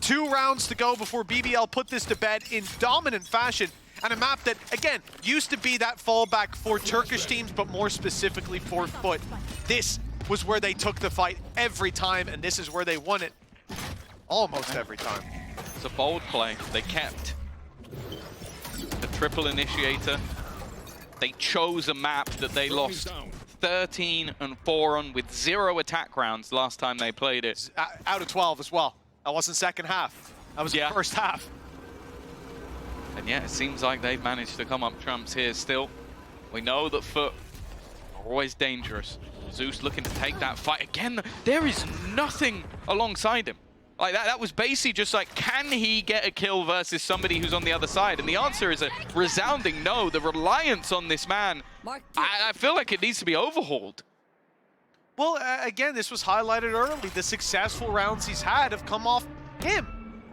2 rounds to go before BBL put this to bed in dominant fashion. And a map that, again, used to be that fallback for Turkish teams, but more specifically for FUT. This was where they took the fight every time, and this is where they won it almost every time. It's a bold play. They kept the triple initiator. They chose a map that they lost 13-4 on with 0 attack rounds last time they played it. Out of 12 as well. That wasn't second half. That was the first half. And yeah, it seems like they've managed to come up trumps here still. We know that FUT are always dangerous. Zeus looking to take that fight. Again, there is nothing alongside him. Like that was basically just like, can he get a kill versus somebody who's on the other side? And the answer is a resounding no. The reliance on this man, I feel like it needs to be overhauled. Well, again, this was highlighted early. The successful rounds he's had have come off him.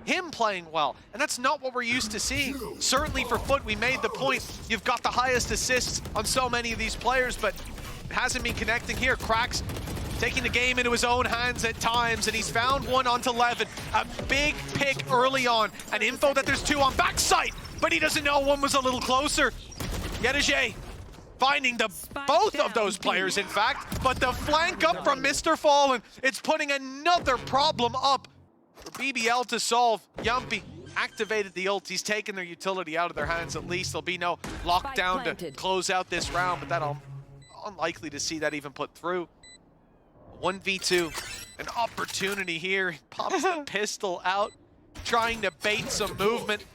him playing well, and that's not what we're used to seeing. Certainly for FUT, we made the point, you've got the highest assists on so many of these players, but it hasn't been connecting here. Cracks taking the game into his own hands at times, and he's found one onto Levin. A big pick early on, and info that there's two on backside, but he doesn't know one was a little closer. Yedege finding both of those players, in fact, but the flank up from Mr. Fallen, it's putting another problem up for BBL to solve. Yumpy activated the ult. He's taken their utility out of their hands at least. There'll be no lockdown to close out this round, but that'll unlikely to see that even put through. 1v2, an opportunity here. He pops the pistol out, trying to bait some movement.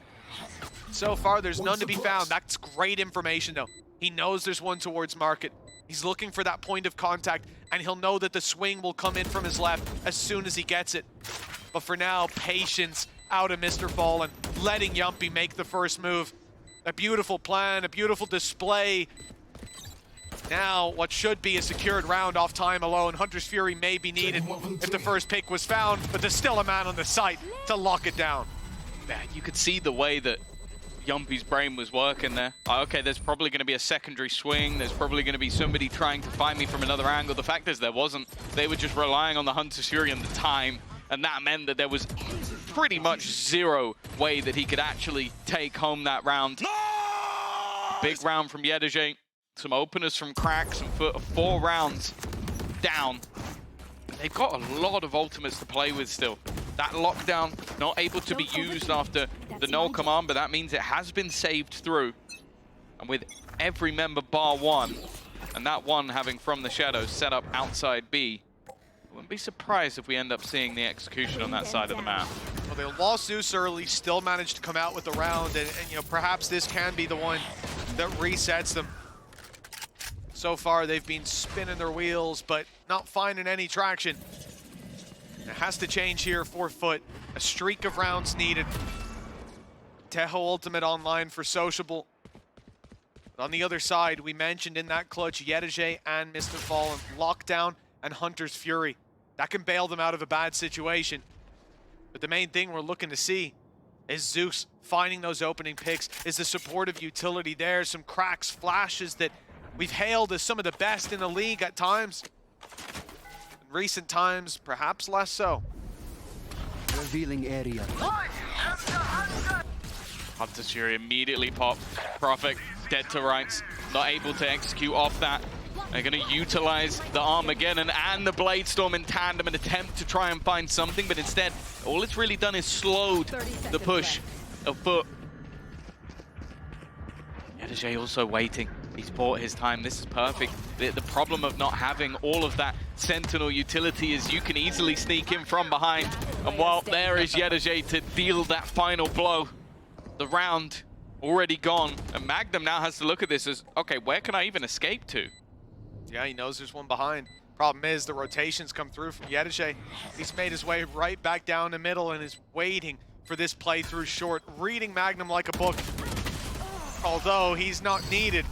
So far, there's none to be found. That's great information, though. He knows there's one towards Market. He's looking for that point of contact, and he'll know that the swing will come in from his left as soon as he gets it. But for now, patience out of Mr. Fallen, letting Yumpy make the first move. A beautiful plan, a beautiful display. Now, what should be a secured round off time alone. Hunter's Fury may be needed if the first pick was found, but there's still a man on the site to lock it down. Man, you could see the way that Yumpy's brain was working there. Okay, there's probably going to be a secondary swing. There's probably going to be somebody trying to find me from another angle. The fact is there wasn't. They were just relying on the Hunter's Fury and the time, and that meant that there was pretty much zero way that he could actually take home that round. Big round from Yedege. Some openers from Cracks, and 4 rounds down. They've got a lot of ultimates to play with still. That lockdown not able to be used after the null command, but that means it has been saved through. And with every member bar one, and that one having From the Shadows set up outside B, I wouldn't be surprised if we end up seeing the execution on that side of the map. Well, they lost Zeus early, still managed to come out with the round, and you know, perhaps this can be the one that resets them. So far, they've been spinning their wheels, but not finding any traction. It has to change here for FUT. A streak of rounds needed. Teho ultimate online for Sociable. But on the other side, we mentioned in that clutch, Yedege and Mr. Fallen. Lockdown and Hunter's Fury. That can bail them out of a bad situation. But the main thing we're looking to see is Zeus finding those opening picks. Is the supportive utility there? Some Cracks, flashes that we've hailed as some of the best in the league at times. In recent times, perhaps less so. Revealing area. Hunter's Fury immediately popped. Prophet dead to rights, not able to execute off that. They're going to utilize the Armageddon and the Blade Storm in tandem and attempt to try and find something, but instead, all it's really done is slowed the push of FUT. Yedege also waiting. He's bought his time. This is perfect. The problem of not having all of that Sentinel utility is you can easily sneak in from behind. And while there is Yedege to deal that final blow, the round already gone. And Magnum now has to look at this as, okay, where can I even escape to? Yeah, he knows there's one behind. Problem is the rotations come through from Yedege. He's made his way right back down the middle and is waiting for this playthrough short, reading Magnum like a book. Although he's not needed.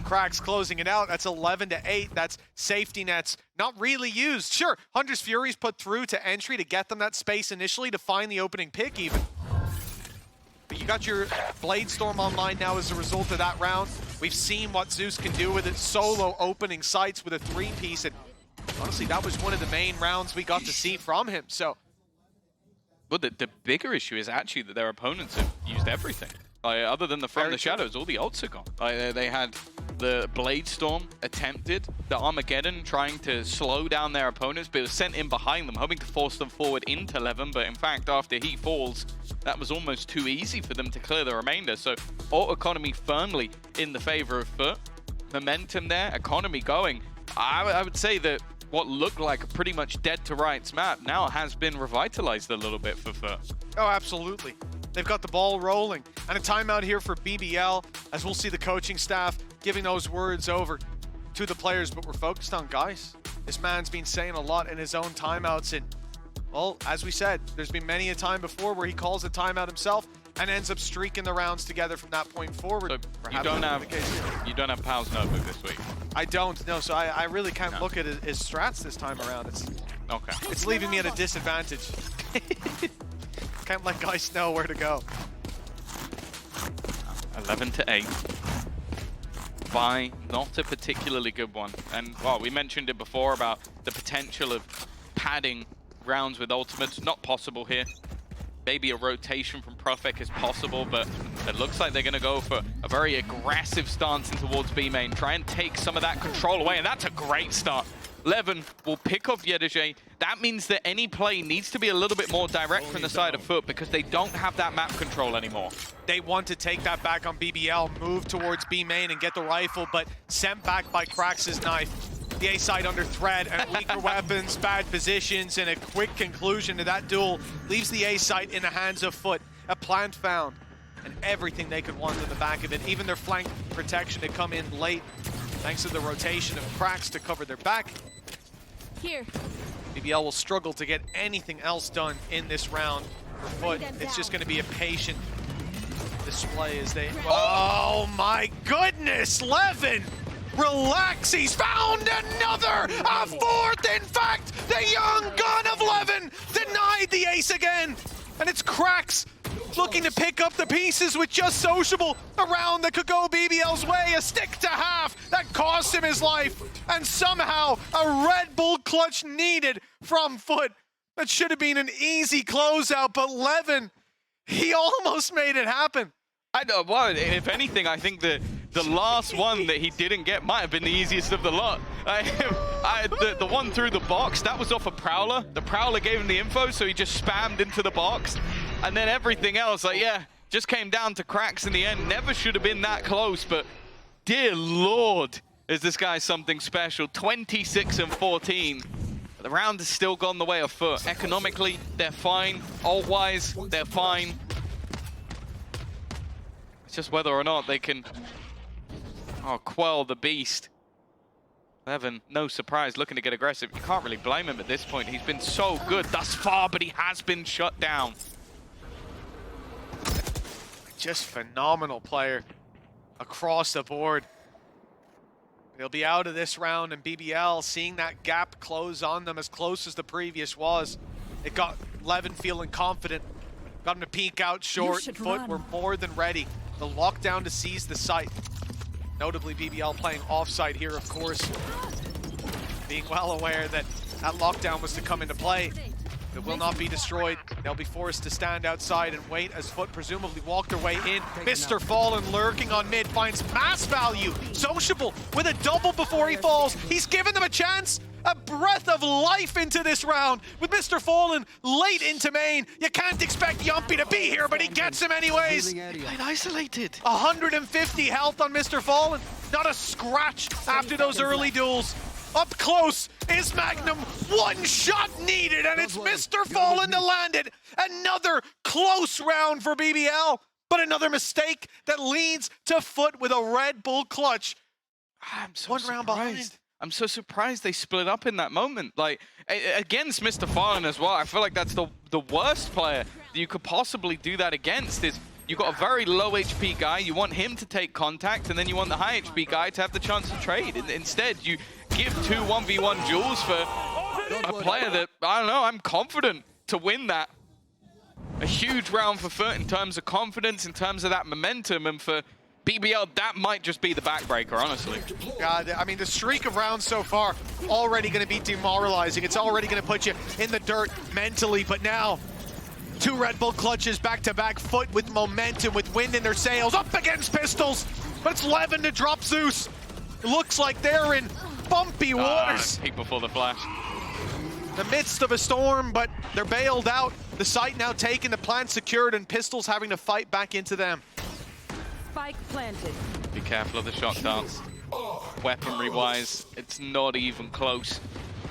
Cracks closing it out. That's 11 to 8. That's safety nets not really used. Sure, Hunter's Fury's put through to entry to get them that space initially to find the opening pick even. But you got your Blade Storm online now as a result of that round. We've seen what Zeus can do with it, solo opening sites with a 3-piece, and honestly, that was one of the main rounds we got to see from him, so. Well, the bigger issue is actually that their opponents have used everything. Other than the From the Shadows, all the ults are gone. They had the Blade Storm attempted, the Armageddon trying to slow down their opponents, but it was sent in behind them, hoping to force them forward into Levin. But in fact, after he falls, that was almost too easy for them to clear the remainder. So ult economy firmly in the favor of FUT. Momentum there, economy going. I would say that what looked like a pretty much dead to rights map now has been revitalized a little bit for FUT. Oh, absolutely. They've got the ball rolling. And a timeout here for BBL, as we'll see the coaching staff giving those words over to the players. But we're focused on guys. This man's been saying a lot in his own timeouts. And, well, as we said, there's been many a time before where he calls a timeout himself and ends up streaking the rounds together from that point forward. So you don't have Pal's notebook this week? I don't, no. So I really can't look at his strats this time around. It's leaving me at a disadvantage. Can't let guys know where to go. 11-8. By not a particularly good one. And well, we mentioned it before about the potential of padding rounds with ultimates. Not possible here. Maybe a rotation from Profek is possible, but it looks like they're going to go for a very aggressive stance in towards B main. Try and take some of that control away, and that's a great start. Levin will pick off Yedege. That means that any play needs to be a little bit more direct from the side of FUT because they don't have that map control anymore. They want to take that back on BBL, move towards B main and get the rifle, but sent back by Krax's knife. The A side under threat and weaker weapons, bad positions, and a quick conclusion to that duel leaves the A side in the hands of FUT. A plant found, and everything they could want in the back of it. Even their flank protection had come in late, thanks to the rotation of Krax to cover their back. Here. BBL will struggle to get anything else done in this round for FUT. It's just going to be a patient display as they... Oh my goodness, Levin! Relax, he's found another! A fourth, in fact! The young gun of Levin denied the ace again! And it's Krax looking to pick up the pieces with just Sociable. A round that could go BBL's way, a stick to half that cost him his life, and somehow a Red Bull clutch needed from FUT. That should have been an easy closeout, but Levin, he almost made it happen. I know, well, if anything, I think the last one that he didn't get might have been the easiest of the lot. The one through the box, that was off a Prowler. The Prowler gave him the info, so he just spammed into the box. And then everything else, like, yeah, just came down to Krax in the end. Never should have been that close, but dear Lord, is this guy something special. 26-14. The round has still gone the way of FUT. Economically, they're fine. Ult-wise, they're fine. It's just whether or not they can quell the beast. Levin, no surprise, looking to get aggressive. You can't really blame him at this point. He's been so good thus far, but he has been shut down. Just phenomenal player across the board. They'll be out of this round, and BBL seeing that gap close on them as close as the previous was. It got Levin feeling confident. Got him to peek out short. FUT were more than ready. The lockdown to seize the site. Notably, BBL playing offside here, of course. Being well aware that that lockdown was to come into play. It will not be destroyed. They'll be forced to stand outside and wait as FUT presumably walk their way in. Mr. Fallen lurking on mid finds mass value. Sociable with a double before he falls. He's given them a chance. A breath of life into this round with Mr. Fallen late into main. You can't expect Yumpy to be here, but he gets him anyways. Played isolated. 150 health on Mr. Fallen. Not a scratch after those early duels. Up close is Magnum. One shot needed, and it's Mr. Fallen to land it. Another close round for BBL, but another mistake that leads to FUT with a Red Bull clutch. I'm so One round behind. surprised. I'm so surprised they split up in that moment. Like, against Mr. Fallen as well, I feel like that's the worst player that you could possibly do that against. Is you've got a very low HP guy, you want him to take contact, and then you want the high HP guy to have the chance to trade. Instead, you give two 1v1 duels for a player that, I don't know, I'm confident to win that. A huge round for FUT in terms of confidence, in terms of that momentum, and for BBL, that might just be the backbreaker, honestly. God, I mean, the streak of rounds so far already going to be demoralizing. It's already going to put you in the dirt mentally, but now two Red Bull clutches back-to-back, FUT with momentum, with wind in their sails, up against Pistols, but it's Levin to drop Zeus. It looks like they're in bumpy waters. Peek before the flash. The midst of a storm, but they're bailed out. The site now taken, the plant secured, and Pistols having to fight back into them. Spike planted. Be careful of the shock dance. Weaponry-wise, it's not even close.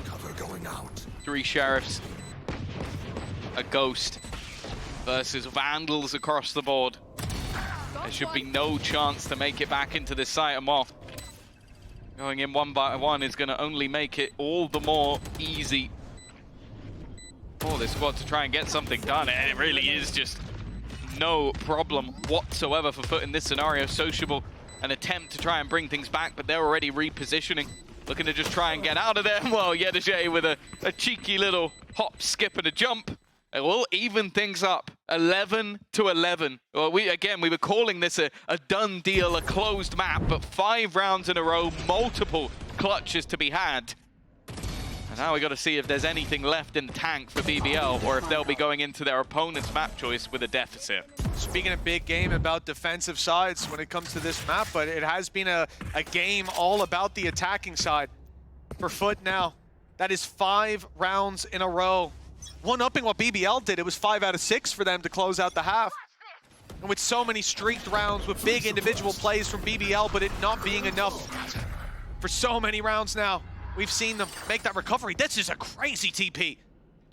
Cover going out. 3 sheriffs, a ghost versus vandals across the board. There should be no chance to make it back into this site, and well, going in one by one is going to only make it all the more easy for this squad to try and get something done. And it really is just no problem whatsoever for FUT in this scenario. Sociable, an attempt to try and bring things back, but they're already repositioning, looking to just try and get out of there. Well, Yedege with a cheeky little hop, skip, and a jump. It will even things up 11-11. Well, we were calling this a done deal, a closed map, but 5 rounds in a row, multiple clutches to be had. And now we got to see if there's anything left in the tank for BBL, or if they'll be going into their opponent's map choice with a deficit. Speaking of big game about defensive sides when it comes to this map, but it has been a game all about the attacking side for FUT now. That is 5 rounds in a row. One-upping what BBL did, it was 5 out of 6 for them to close out the half. And with so many streaked rounds, with big individual plays from BBL, but it not being enough for so many rounds now. We've seen them make that recovery. This is a crazy TP.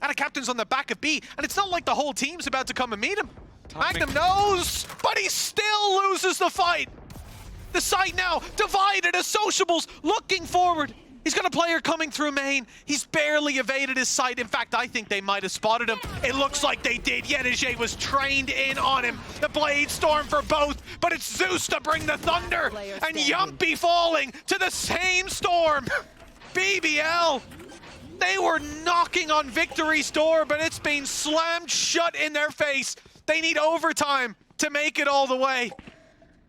And a captain's on the back of B, and it's not like the whole team's about to come and meet him. Magnum knows, but he still loses the fight. The site now divided as Sociables looking forward. He's got a player coming through main. He's barely evaded his sight. In fact, I think they might have spotted him. It looks like they did. Yenige was trained in on him. The Blade Storm for both, but it's Zeus to bring the thunder. And Yumpy falling to the same storm. BBL, they were knocking on victory's door, but it's been slammed shut in their face. They need overtime to make it all the way.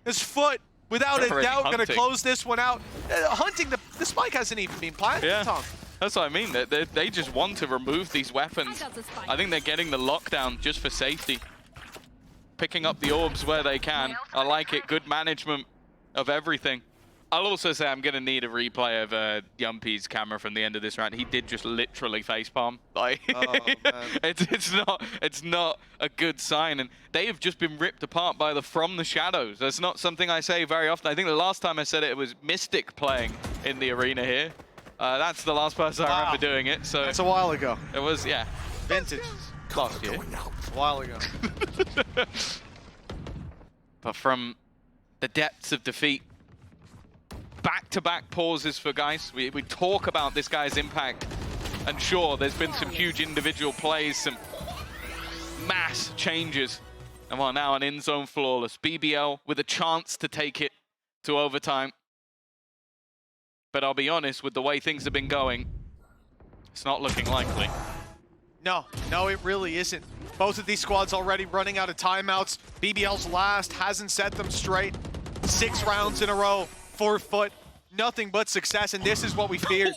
This FUT, without a doubt, going to close this one out. Hunting, the spike hasn't even been planted, Tom. That's what I mean. They just want to remove these weapons. I think they're getting the lockdown just for safety. Picking up the orbs where they can. I like it. Good management of everything. I'll also say I'm going to need a replay of Yumpy's camera from the end of this round. He did just literally facepalm. Like, it's not a good sign. And they have just been ripped apart by From the Shadows. That's not something I say very often. I think the last time I said it, it was Mystic playing in the arena here. That's the last person I remember doing it. So that's a while ago. It was, yeah. Vintage. Last year. A while ago. But from the depths of defeat, back-to-back pauses for Geist. We talk about this guy's impact, and sure, there's been some huge individual plays, some mass changes. And well, now an in-zone flawless. BBL with a chance to take it to overtime. But I'll be honest, with the way things have been going, it's not looking likely. No, it really isn't. Both of these squads already running out of timeouts. BBL's last hasn't set them straight. 6 rounds in a row. 4 FUT, nothing but success, and this is what we feared.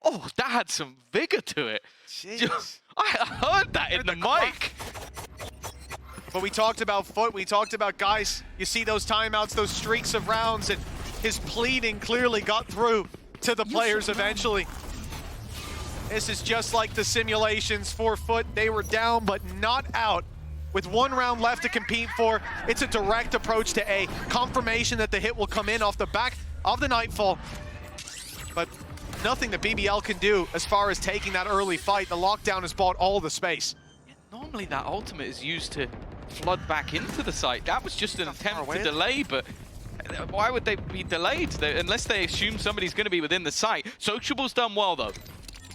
Oh, that had some vigor to it. Jeez. I heard that in the mic. But we talked about FUT, we talked about guys. You see those timeouts, those streaks of rounds, and his pleading clearly got through to the players eventually. This is just like the simulations for FUT. They were down, but not out. With 1 round left to compete for, it's a direct approach to A. Confirmation that the hit will come in off the back of the Nightfall. But nothing that BBL can do as far as taking that early fight. The lockdown has bought all the space. Yeah, normally that ultimate is used to flood back into the site. That was just an attempt to delay, but why would they be delayed? Unless they assume somebody's going to be within the site. Sociable's done well, though.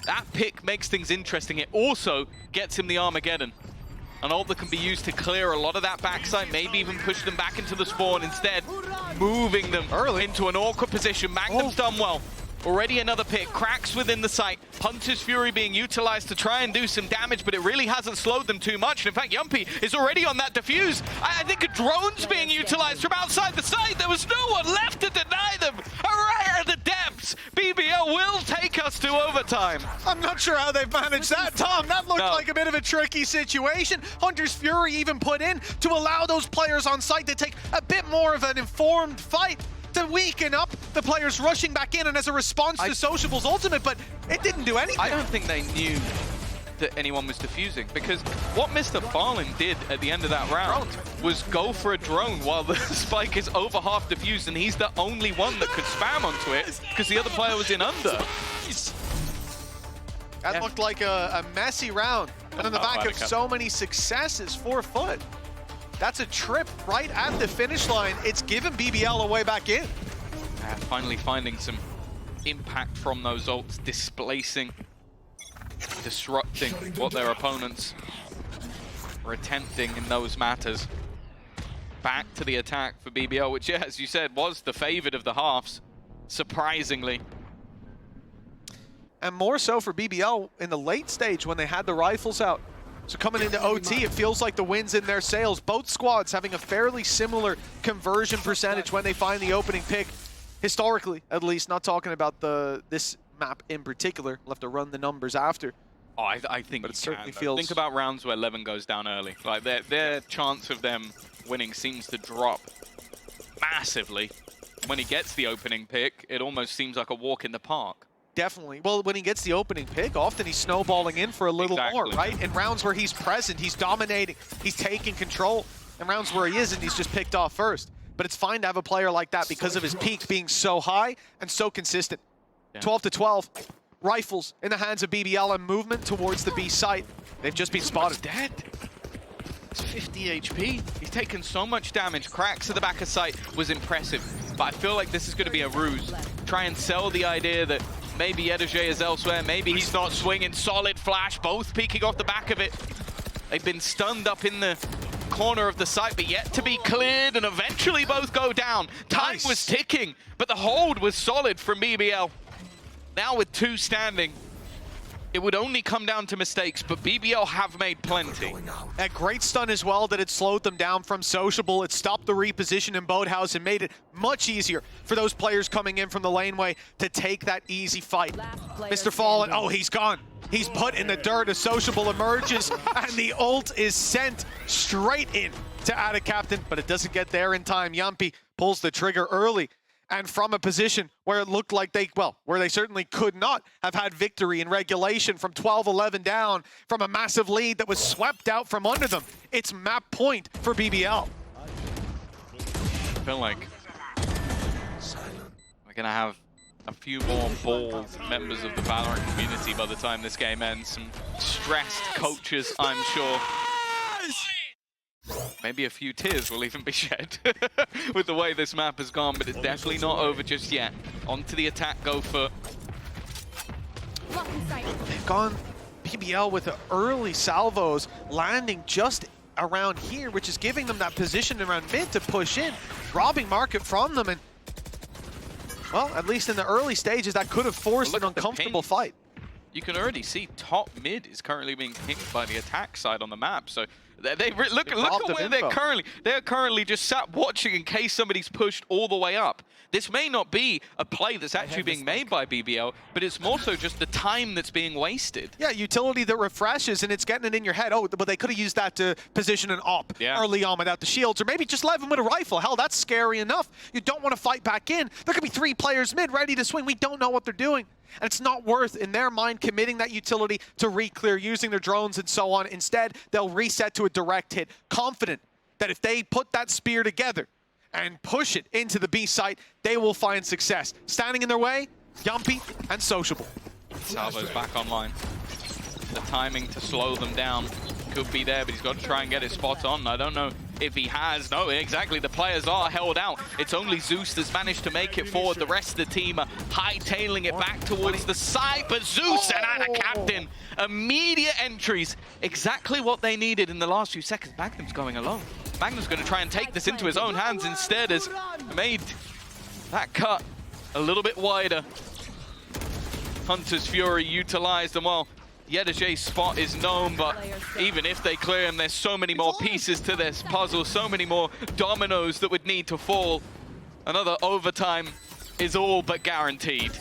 That pick makes things interesting. It also gets him the Armageddon. An ult that can be used to clear a lot of that backside, maybe even push them back into the spawn, instead moving them into an awkward position. Magnum's done well. Already another pick, cracks within the site. Hunter's Fury being utilized to try and do some damage, but it really hasn't slowed them too much. And in fact, Yumpy is already on that defuse. I think a drone's being utilized from outside the site. There was no one left to deny them. Right at the depths, BBL will take us to overtime. I'm not sure how they've managed that, Tom. That looked like a bit of a tricky situation. Hunter's Fury even put in to allow those players on site to take a bit more of an informed fight, to weaken up the players rushing back in, and as a response to Sociable's ultimate, but it didn't do anything. I don't think they knew that anyone was defusing, because what Mr. Farlin did at the end of that round was go for a drone while the spike is over half defused, and he's the only one that could spam onto it because the other player was in under. That looked like a messy round, but on the back of so many successes for FUT. That's a trip right at the finish line. It's given BBL a way back in. Finally finding some impact from those ults, displacing, disrupting what their opponents were attempting in those matters. Back to the attack for BBL, which, yeah, as you said, was the favored of the halves, surprisingly. And more so for BBL in the late stage when they had the rifles out. So coming into OT, it feels like the wind's in their sails. Both squads having a fairly similar conversion percentage when they find the opening pick. Historically, at least, not talking about this map in particular. We'll have to run the numbers after. Oh, I think But it you certainly can, though. feels- Think about rounds where Levin goes down early. Like their chance of them winning seems to drop massively. When he gets the opening pick, it almost seems like a walk in the park. Definitely. Well, when he gets the opening pick, often he's snowballing in for a little more, right? In rounds where he's present, he's dominating, he's taking control. In rounds where he isn't, he's just picked off first. But it's fine to have a player like that because of his peak being so high and so consistent. Yeah. 12-12, rifles in the hands of BBL and movement towards the B site. They've just been spotted. Dead. It's 50 HP. He's taken so much damage. Cracks to the back of sight was impressive. But I feel like this is going to be a ruse. Try and sell the idea that maybe Yedege is elsewhere. Maybe he's not swinging. Solid flash, both peeking off the back of it. They've been stunned up in the corner of the site, but yet to be cleared, and eventually both go down. Time was ticking, but the hold was solid from BBL. Now with 2 standing, it would only come down to mistakes, but BBL have made plenty. A great stun as well that it slowed them down from Sociable. It stopped the reposition in Boathouse and made it much easier for those players coming in from the laneway to take that easy fight. Mr. Fallen, oh, he's gone. He's put in the dirt. A Sociable emerges, and the ult is sent straight in to Ada Captain, but it doesn't get there in time. Yampi pulls the trigger early, and from a position where it looked like where they certainly could not have had victory in regulation, from 12-11 down, from a massive lead that was swept out from under them. It's map point for BBL. I feel like we're going to have a few more bald members of the Valorant community by the time this game ends. Some stressed coaches, I'm sure. Maybe a few tears will even be shed with the way this map has gone, but it's definitely not over just yet. On to the attack, go for. They've gone BBL with the early salvos, landing just around here, which is giving them that position around mid to push in, robbing market from them, and well, at least in the early stages, that could have forced an uncomfortable fight. You can already see top mid is currently being pinged by the attack side on the map, so look at where they're currently just sat watching in case somebody's pushed all the way up. This may not be a play that's actually being made by BBL, but it's more so just the time that's being wasted. Yeah, utility that refreshes and it's getting it in your head. Oh, but they could have used that to position an op early on without the shields, or maybe just Levin with a rifle. Hell, that's scary enough. You don't want to fight back in. There could be 3 players mid ready to swing. We don't know what they're doing. And it's not worth, in their mind, committing that utility to re-clear, using their drones and so on. Instead, they'll reset to a direct hit, confident that if they put that spear together and push it into the B site, they will find success. Standing in their way, Yampi and Sociable. Salvo's back online. The timing to slow them down could be there, but he's got to try and get it spot on. I don't know if he has. No, exactly. The players are held out. It's only Zeus that's managed to make it forward. The rest of the team are hightailing it back towards the side, but Zeus and Ada Captain, immediate entries. Exactly what they needed in the last few seconds. Magnum's going alone. Magnum's going to try and take this into his own hands instead, has made that cut a little bit wider. Hunter's Fury utilized them well. Yedege's spot is known, but even if they clear him, there's so many more pieces to this puzzle, so many more dominoes that would need to fall. Another overtime is all but guaranteed.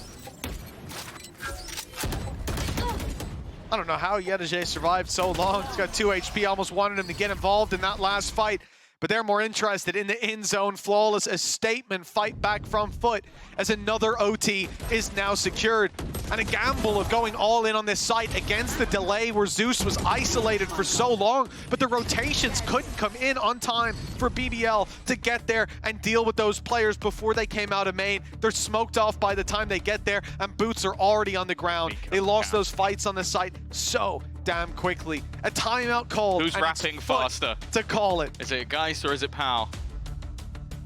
I don't know how Yedege survived so long. He's got 2 HP, almost wanted him to get involved in that last fight. But they're more interested in the in-zone flawless, a statement fight back from FUT as another OT is now secured. And a gamble of going all in on this site against the delay where Zeus was isolated for so long, but the rotations couldn't come in on time for BBL to get there and deal with those players before they came out of main. They're smoked off by the time they get there, and boots are already on the ground. They lost those fights on the site so damn quickly. A timeout called. Who's wrapping faster to call it? Is it Geist or is it Pow?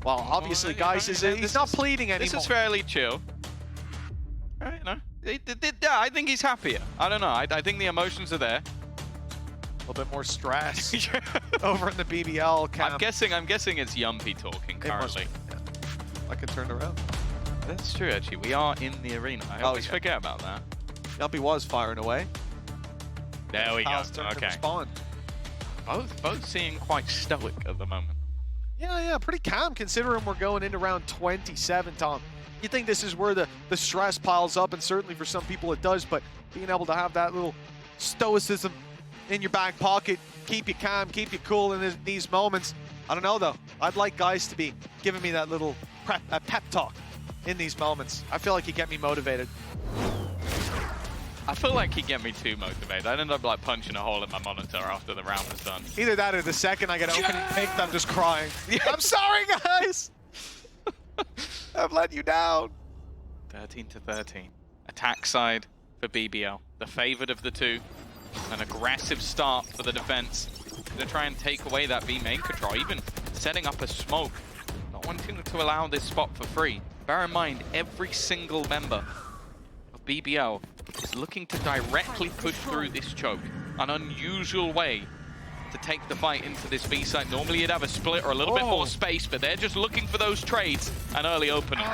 Well, obviously, Geist he's not pleading anymore. This is fairly chill. All right, no. I think he's happier. I don't know. I think the emotions are there. A little bit more stress over in the BBL camp. I'm guessing it's Yampi talking currently. I could turn around. That's true, actually. We are in the arena. I always forget about that. Yampi was firing away. There we go. Okay. both seeming quite stoic at the moment. Yeah, pretty calm considering we're going into round 27, Tom. You think this is where the stress piles up, and certainly for some people it does, but being able to have that little stoicism in your back pocket, keep you calm, keep you cool in these moments. I don't know, though. I'd like guys to be giving me that little pep talk in these moments. I feel like you get me motivated. I feel like he'd get me too motivated. I'd end up like punching a hole in my monitor after the round was done. Either that or the second I get opening picked, I'm just crying. I'm sorry, guys! I've let you down. 13-13. Attack side for BBL. The favored of the two. An aggressive start for the defense. To try and take away that B main control, even setting up a smoke. Not wanting to allow this spot for free. Bear in mind, every single member of BBL is looking to directly push through this choke. An unusual way to take the fight into this B site. Normally you'd have a split or a little bit more space, but they're just looking for those trades and early opening.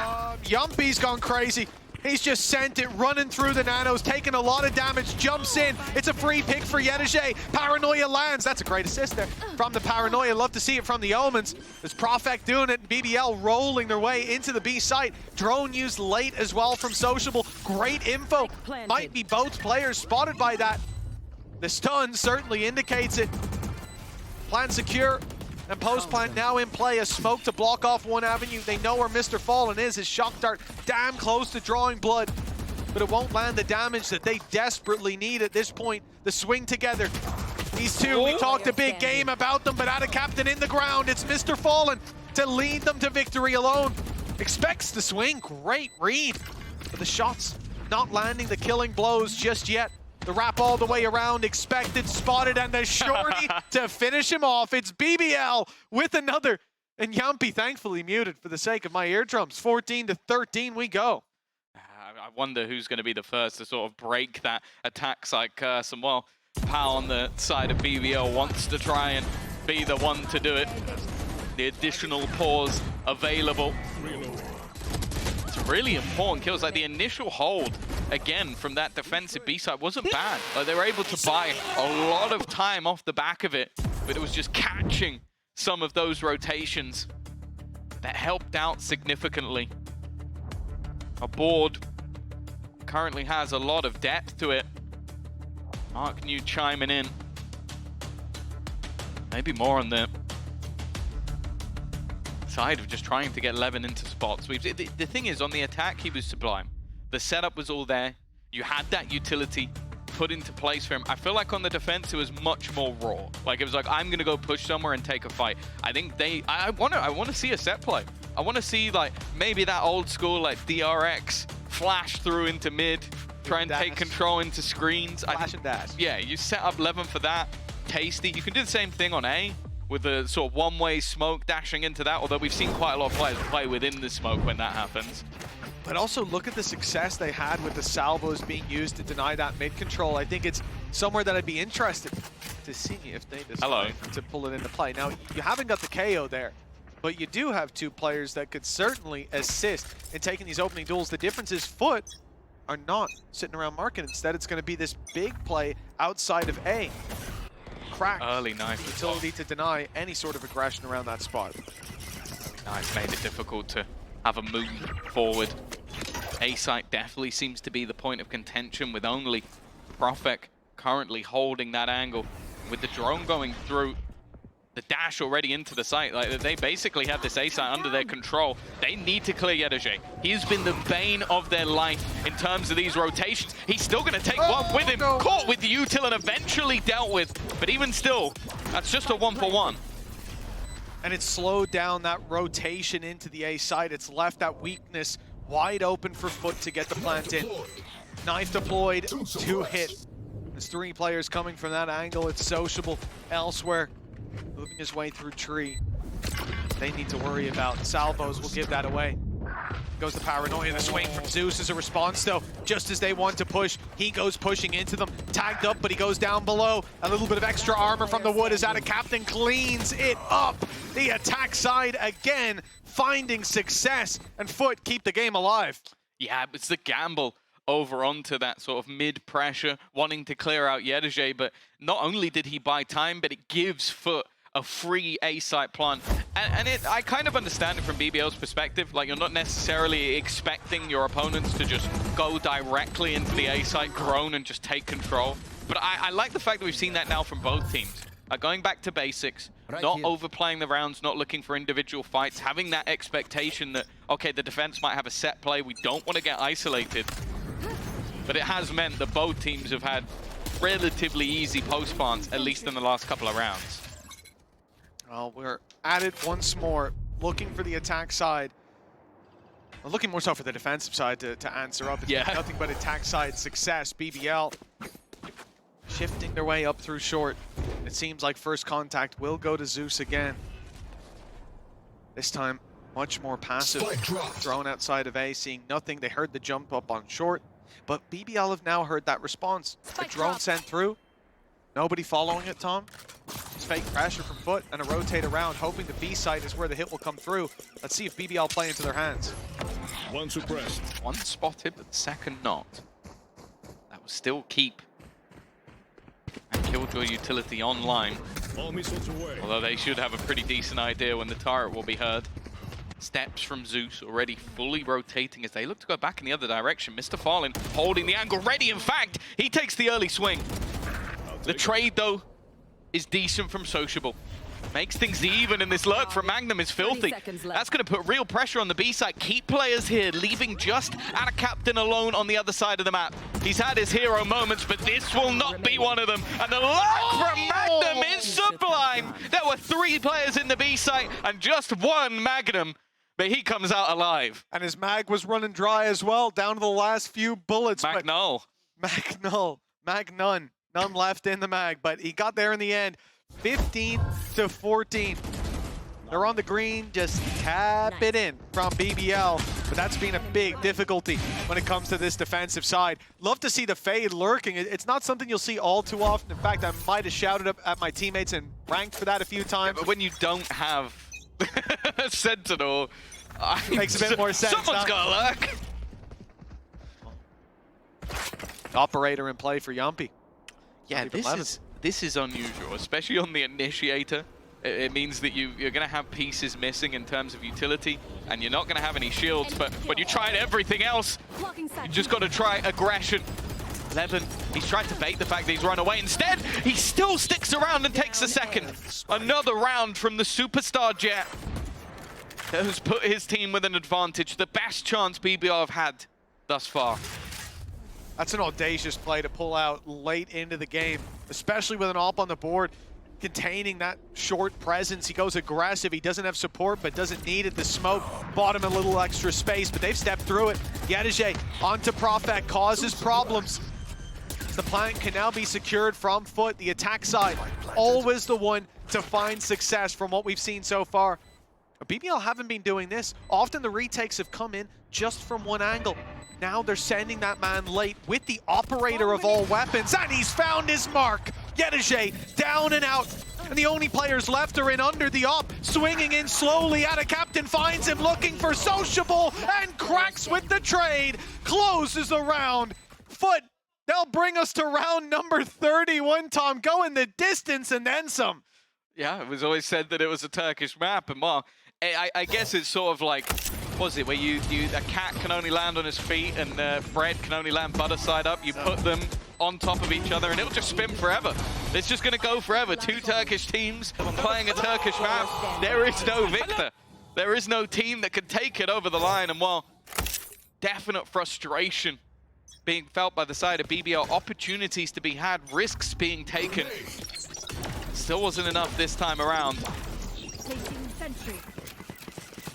Yumpy's gone crazy. He's just sent it, running through the nanos, taking a lot of damage, jumps in. It's a free pick for Yedege. Paranoia lands. That's a great assist there from the Paranoia. Love to see it from the Omens. There's Profect doing it, and BBL rolling their way into the B site. Drone used late as well from Sociable. Great info. Might be both players spotted by that. The stun certainly indicates it. Plan secure. And post plant now in play, a smoke to block off one avenue. They know where Mr. Fallen is. His shock dart damn close to drawing blood, but it won't land the damage that they desperately need at this point. The swing together. These two, we talked a big game about them, but out of captain in the ground, it's Mr. Fallen to lead them to victory alone. Expects the swing, great read. But the shots not landing the killing blows just yet. The wrap all the way around, expected, spotted, and the shorty to finish him off. It's BBL with another. And Yumpy thankfully muted for the sake of my eardrums. 14-13 we go. I wonder who's going to be the first to sort of break that attack side curse. And well, Pal on the side of BBL wants to try and be the one to do it. The additional pause available. It's really important kills. Like the initial hold, again, from that defensive B side wasn't bad. Like they were able to buy a lot of time off the back of it, but it was just catching some of those rotations that helped out significantly. Our board currently has a lot of depth to it. Mark New chiming in. Maybe more on the side of just trying to get Levin into spots. The thing is, on the attack, he was sublime. The setup was all there. You had that utility put into place for him. I feel like on the defense, it was much more raw. Like it was like, I'm gonna go push somewhere and take a fight. I think I want to see a set play. I want to see like maybe that old school like DRX flash through into mid, try and take control into screens. Flash and dash. Yeah, you set up Levin for that. Tasty. You can do the same thing on A with the sort of one-way smoke dashing into that, although we've seen quite a lot of players play within the smoke when that happens. But also look at the success they had with the salvos being used to deny that mid control. I think it's somewhere that I'd be interested to see if they decide to pull it into play. Now, you haven't got the KO there, but you do have two players that could certainly assist in taking these opening duels. The difference is FUT are not sitting around market. Instead, it's going to be this big play outside of A. Crack. Early knife. Utility to deny any sort of aggression around that spot. Nice, made it difficult to have a move forward. A site definitely seems to be the point of contention with only Profek currently holding that angle. With the drone going through, the dash already into the site. Like they basically have this A site under their control. They need to clear Yedege. He's been the bane of their life in terms of these rotations. He's still going to take one with him. No. Caught with the util and eventually dealt with. But even still, that's just a 1-for-1. And it's slowed down that rotation into the A side. It's left that weakness wide open for FUT to get the plant in. Knife deployed, 2 hit. There's 3 players coming from that angle. It's Sociable elsewhere, moving his way through tree. They need to worry about. Salvos will give that away. Goes the Paranoia, the swing from Zeus as a response though. Just as they want to push, he goes pushing into them. Tagged up, but he goes down below. A little bit of extra armor from the wood as out of captain cleans it up. The attack side again, finding success, and FUT keep the game alive. Yeah, it's the gamble over onto that sort of mid-pressure, wanting to clear out Yedege, but not only did he buy time, but it gives FUT a free A-site plant. And I kind of understand it from BBL's perspective. Like, you're not necessarily expecting your opponents to just go directly into the A-site, drone, and just take control. But I like the fact that we've seen that now from both teams. Going back to basics, not overplaying the rounds, not looking for individual fights, having that expectation that, okay, the defense might have a set play, we don't want to get isolated. But it has meant that both teams have had relatively easy post plants, at least in the last couple of rounds. Well, we're at it once more, looking for the attack side. Well, looking more so for the defensive side to answer up. It's been nothing but attack side success. BBL shifting their way up through short. It seems like first contact will go to Zeus again. This time, much more passive. Drone outside of A, seeing nothing. They heard the jump up on short, but BBL have now heard that response. The drone sent through. Nobody following it, Tom. It's fake pressure from FUT and a rotate around, hoping the B site is where the hit will come through. Let's see if BBL play into their hands. One suppressed. One spotted, but the second not. That was still keep. And Killjoy utility online. All missiles away. Although they should have a pretty decent idea when the turret will be heard. Steps from Zeus already fully rotating as they look to go back in the other direction. Mr. Fallen holding the angle ready. In fact, he takes the early swing. The trade, though, is decent from Sociable. Makes things even, and this lurk from Magnum is filthy. That's going to put real pressure on the B side. Keep players here, leaving just a captain alone on the other side of the map. He's had his hero moments, but this will not be one of them. And the lurk from Magnum is sublime. There were 3 players in the B site and just 1 Magnum, but he comes out alive. And his mag was running dry as well, down to the last few bullets. Magnull. None left in the mag, but he got there in the end. 15-14. They're on the green, just tap it in from BBL. But that's been a big difficulty when it comes to this defensive side. Love to see the fade lurking. It's not something you'll see all too often. In fact, I might have shouted up at my teammates and ranked for that a few times. Yeah, but when you don't have Sentinel, makes a bit more sense. Someone's got to lurk. Operator in play for Yumpy. Yeah, this is unusual, especially on the initiator. It means that you're going to have pieces missing in terms of utility, and you're not going to have any shields, but when you tried everything else, you just got to try aggression. Levin, he's tried to bait the fact that he's run away. Instead, he still sticks around and takes a second. Another round from the superstar Jet, who's put his team with an advantage. The best chance BBL have had thus far. That's an audacious play to pull out late into the game, especially with an AWP on the board, containing that short presence. He goes aggressive. He doesn't have support, but doesn't need it. The smoke bought him a little extra space, but they've stepped through it. Yedege onto Prophet, causes problems. The plant can now be secured from FUT. The attack side, always the one to find success from what we've seen so far. But BBL haven't been doing this. Often the retakes have come in just from one angle. Now they're sending that man late with the operator of all weapons, and he's found his mark. Yedege down and out, and the only players left are in under the op, swinging in slowly. At a captain finds him looking for Sociable, and cracks with the trade. Closes the round. FUT, they'll bring us to round number 31, Tom. Going the distance and then some. Yeah, it was always said that it was a Turkish map, and well, I guess it's sort of like, what was it, where a cat can only land on his feet and bread can only land butter side up. You put them on top of each other and it'll just spin forever. It's just going to go forever. 2 Turkish teams playing a Turkish map. There is no victor. There is no team that can take it over the line. And while definite frustration being felt by the side of BBL, opportunities to be had, risks being taken, still wasn't enough this time around.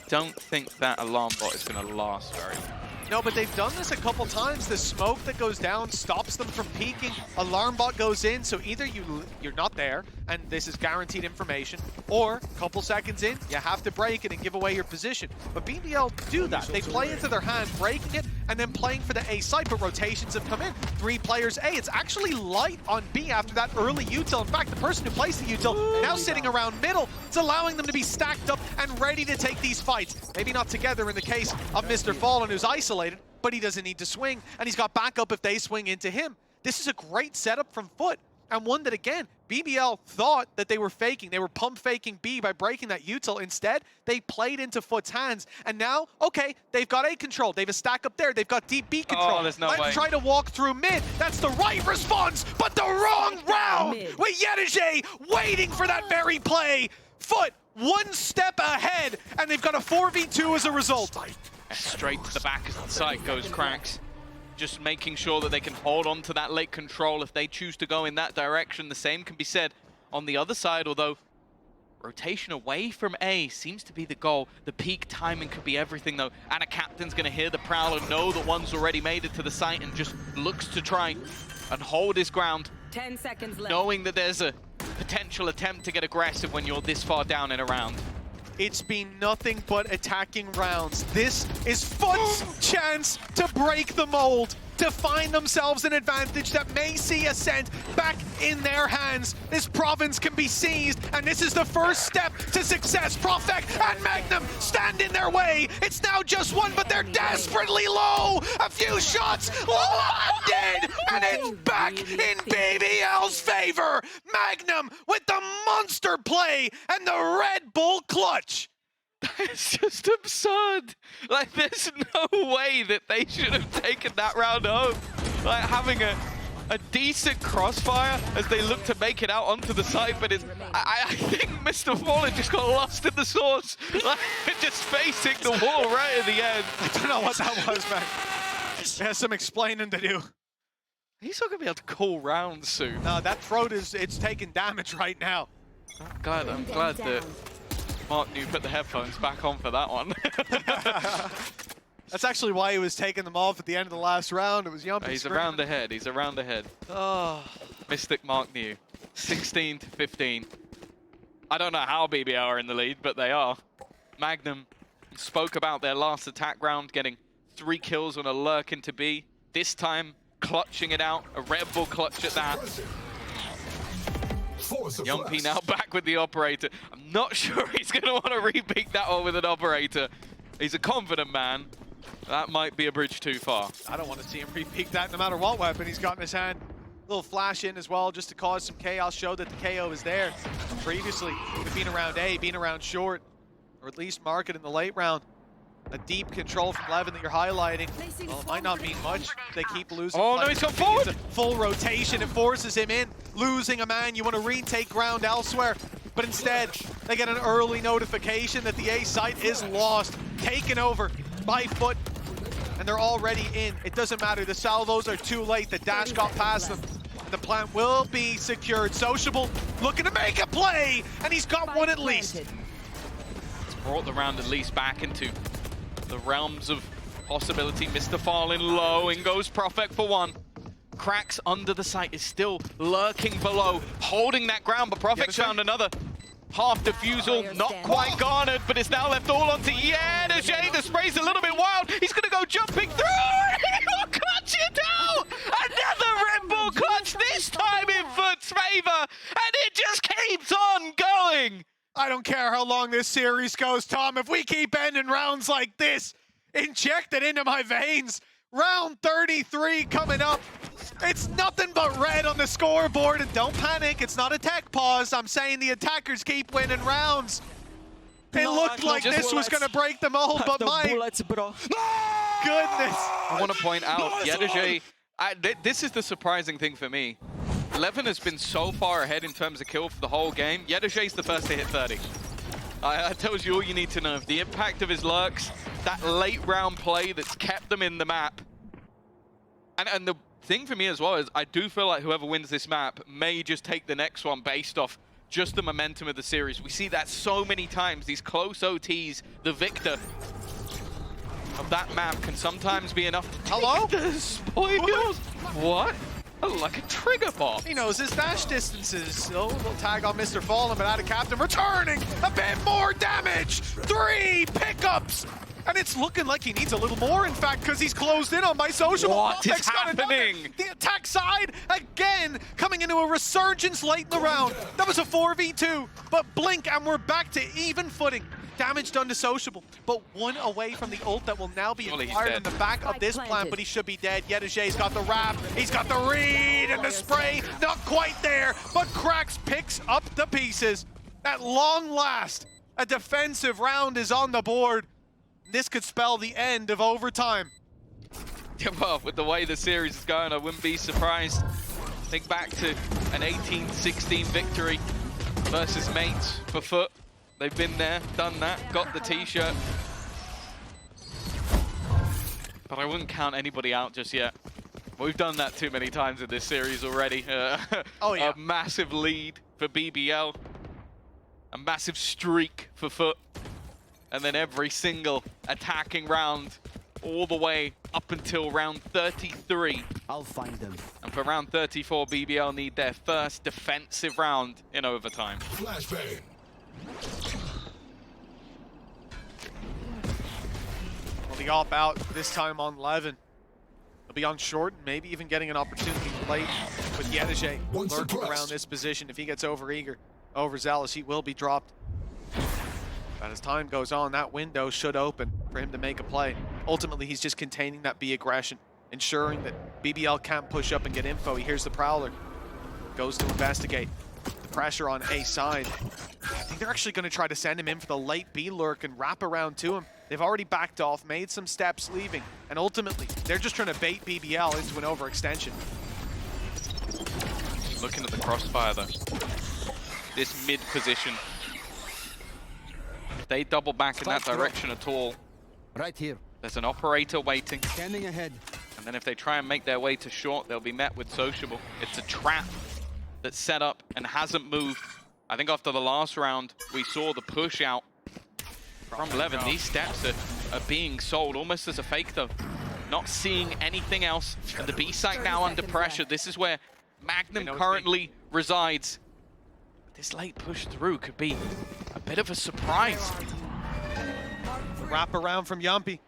Don't think that alarm bot is going to last very long. No, but they've done this a couple times. The smoke that goes down stops them from peeking. Alarm bot goes in, so either you're not there, and this is guaranteed information, or a couple seconds in, you have to break it and give away your position. But BBL do that. They play into their hand, breaking it, and then playing for the A site, but rotations have come in. 3 players A. It's actually light on B after that early util. In fact, the person who placed the util now sitting around middle. It's allowing them to be stacked up and ready to take these fights. Maybe not together in the case of Mr. Fallen, who's isolated, but he doesn't need to swing, and he's got backup if they swing into him. This is a great setup from FUT, and one that, again, BBL thought that they were faking. They were pump faking B by breaking that util. Instead, they played into FUT's hands, and now, okay, they've got A control. They have a stack up there. They've got deep B control. Oh, there's no way. Let's try to walk through mid. That's the right response, but the wrong round with Yedege waiting for that very play. FUT one step ahead, and they've got a 4v2 as a result. Straight to the back of the site goes Cracks. Just making sure that they can hold on to that late control if they choose to go in that direction. The same can be said on the other side, although rotation away from A seems to be the goal. The peak timing could be everything, though. And a captain's going to hear the Prowler, know that one's already made it to the site, and just looks to try and hold his ground, 10 seconds left. knowing that there's a potential attempt to get aggressive when you're this far down in a round. It's been nothing but attacking rounds. This is FUT's chance to break the mold, to find themselves an advantage that may see Ascent back in their hands. This province can be seized, and this is the first step to success. Profek and Magnum stand in their way. It's now just one, but they're desperately low. A few shots landed, and it's back in BBL's favor. Magnum with the monster play and the Red Bull clutch. It's just absurd. Like, there's no way that they should have taken that round home. Like, having a decent crossfire as they look to make it out onto the site, but it's, I think Mr. Fallen just got lost in the source. Like, just facing the wall right at the end. I don't know what that was, man. It has some explaining to do. He's not going to be able to call rounds soon. No, that throat it's taking damage right now. I'm glad that Mark New put the headphones back on for that one. That's actually why he was taking them off at the end of the last round. It was Yumpy. He's around ahead. He's around ahead. Oh. Mystic Mark New, 16 to 15. I don't know how BBL are in the lead, but they are. Magnum spoke about their last attack round, getting 3 kills on a lurk into B. This time, clutching it out. A Red Bull clutch at that. Yumpy now back with the operator. I'm not sure he's going to want to repeat that one with an operator. He's a confident man. That might be a bridge too far. I don't want to see him repeat that no matter what weapon he's got in his hand. A little flash in as well just to cause some chaos, show that the KO is there. Previously, being around A, being around short, or at least mark it in the late round. A deep control from Levin that you're highlighting. Well, it might not mean much. They keep losing. Oh, no, he's gone forward. It's a full rotation. It forces him in. Losing a man. You want to retake ground elsewhere. But instead, they get an early notification that the A site is lost. Taken over by FUT. And they're already in. It doesn't matter. The salvos are too late. The dash got past them. And the plant will be secured. Sociable looking to make a play. And he's got one at least. It's brought the round at least back into the realms of possibility. Mr. Fallen low, in goes Profek for one. Cracks under the site is still lurking below, holding that ground, but Profek's found another half defusal, not quite garnered, but it's now left all onto Yedege. The spray's a little bit wild. He's gonna go jumping through. He'll clutch it out. Another Red Bull clutch, this time in FUT's favor, and it just keeps on going. I don't care how long this series goes, Tom. If we keep ending rounds like this, inject it into my veins. Round 33 coming up. It's nothing but red on the scoreboard. And don't panic, it's not a tech pause. I'm saying the attackers keep winning rounds. It looked like this was going to break them all, but my goodness. I want to point out, Yedege, this is the surprising thing for me. Levin has been so far ahead in terms of kill for the whole game. Yedege's the first to hit 30. That tells you all you need to know. The impact of his lurks, that late round play that's kept them in the map. And the thing for me as well is I do feel like whoever wins this map may just take the next one based off just the momentum of the series. We see that so many times, these close OTs, the victor of that map can sometimes be enough to take the spoils. What? Oh, like a trigger bot. He knows his dash distances. Oh, little tag on Mr. Fallen, but out of captain, returning a bit more damage. 3 pickups. And it's looking like he needs a little more, in fact, because he's closed in on my social. What is happening? The attack side, again, coming into a resurgence late in the round. That was a 4v2, but blink and we're back to even footing. Damage done to Sociable, but one away from the ult that will now be Surely he's acquired dead. in the back of this plan, but he should be dead. Yedajay's got the wrap, he's got the read, and the spray, not quite there, but Krax picks up the pieces. At long last, a defensive round is on the board. This could spell the end of overtime. Yeah, well, with the way the series is going, I wouldn't be surprised. Think back to an 18-16 victory versus Mates for FUT. They've been there, done that, got the t-shirt. But I wouldn't count anybody out just yet. We've done that too many times in this series already. Oh yeah. A massive lead for BBL. A massive streak for FUT. And then every single attacking round all the way up until round 33. I'll find them. And for round 34, BBL need their first defensive round in overtime. Flashbang. Well, the op out this time on Levin. He'll be on short, maybe even getting an opportunity late with Yedajay lurking around this position. If he gets overeager, overzealous, he will be dropped. But as time goes on, that window should open for him to make a play. Ultimately, he's just containing that B aggression, ensuring that BBL can't push up and get info. He hears the Prowler, goes to investigate. The pressure on A side. I think they're actually going to try to send him in for the late B lurk and wrap around to him. They've already backed off, made some steps leaving, and ultimately, they're just trying to bait BBL into an overextension. Looking at the crossfire though. This mid position. If they double back in that direction at all, Right here. there's an operator waiting. Scanning ahead. And then if they try and make their way to short, they'll be met with Sociable. It's a trap that's set up and hasn't moved. I think after the last round, we saw the push out from Levin. These steps are being sold almost as a fake though. Not seeing anything else. And the B site now under pressure. This is where Magnum currently resides. This late push through could be a bit of a surprise. Wrap around from Yumpy.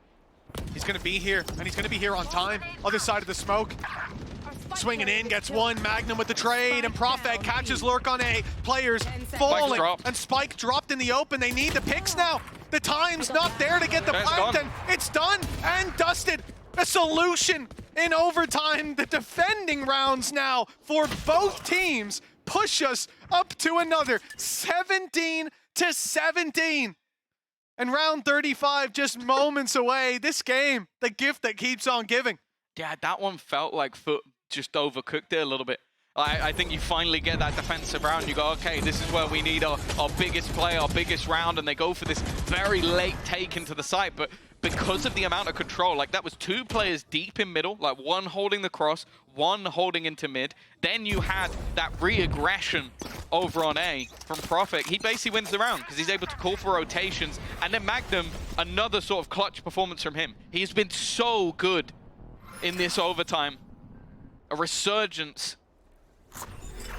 He's going to be here, and he's going to be here on time. Other side of the smoke. Swinging in, gets one. Magnum with the trade, and Prophet catches lurk on A. Players falling, and Spike dropped in the open. They need the picks now. The time's not there to get the plant, and it's done and dusted. A solution in overtime. The defending rounds now for both teams push us up to another 17-17. And round 35 just moments away. This game, the gift that keeps on giving. Yeah, that one felt like FUT just overcooked it a little bit. I think you finally get that defensive round. You go, okay, this is where we need our biggest play, our biggest round, and they go for this very late take into the site. But because of the amount of control, like that was 2 players deep in middle, like one holding the cross, one holding into mid. Then you had that re-aggression over on A from Prophet. He basically wins the round because he's able to call for rotations. And then Magnum, another sort of clutch performance from him. He's been so good in this overtime. A resurgence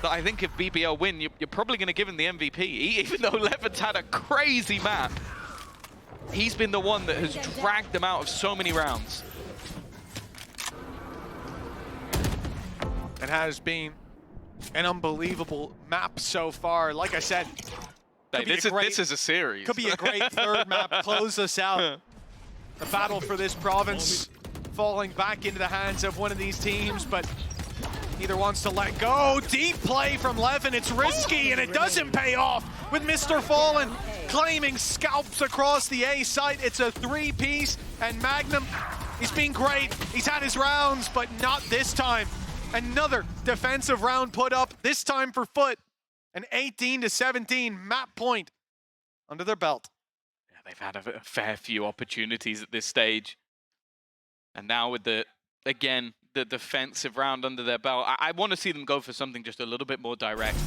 that I think if BBL win, you're probably going to give him the MVP. Even though Levin's had a crazy map, he's been the one that has dragged them out of so many rounds. It has been an unbelievable map so far. Like I said, This is a series. Could be a great third map, close us out. The battle for this province falling back into the hands of one of these teams, but neither wants to let go. Deep play from Levin, it's risky and it doesn't pay off with Mr. Fallen claiming scalps across the A site. It's a 3-piece and Magnum, he's been great. He's had his rounds, but not this time. Another defensive round put up, this time for FUT. An 18-17 map point under their belt. Yeah, they've had a fair few opportunities at this stage. And now with the defensive round under their belt, I want to see them go for something just a little bit more direct.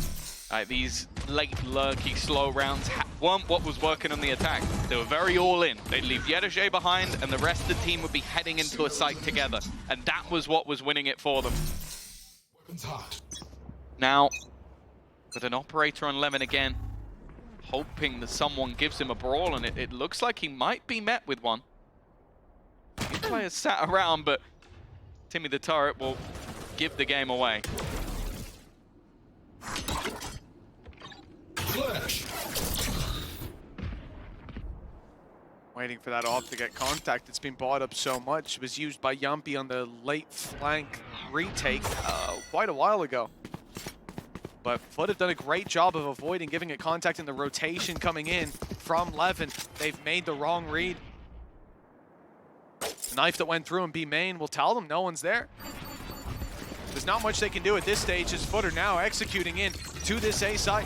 These late, lurky, slow rounds weren't what was working on the attack. They were very all in. They'd leave Yedajay behind, and the rest of the team would be heading into a site together. And that was what was winning it for them. Now, with an operator on Lemon again, hoping that someone gives him a brawl, and it looks like he might be met with one. These players sat around, but Timmy the Turret will give the game away. Flash. Waiting for that off to get contact. It's been bought up so much. It was used by Yumpy on the late flank retake quite a while ago. But FUT have done a great job of avoiding giving it contact in the rotation coming in from Levin. They've made the wrong read. The knife that went through and B main will tell them no one's there. There's not much they can do at this stage as FUT are now executing in to this A site.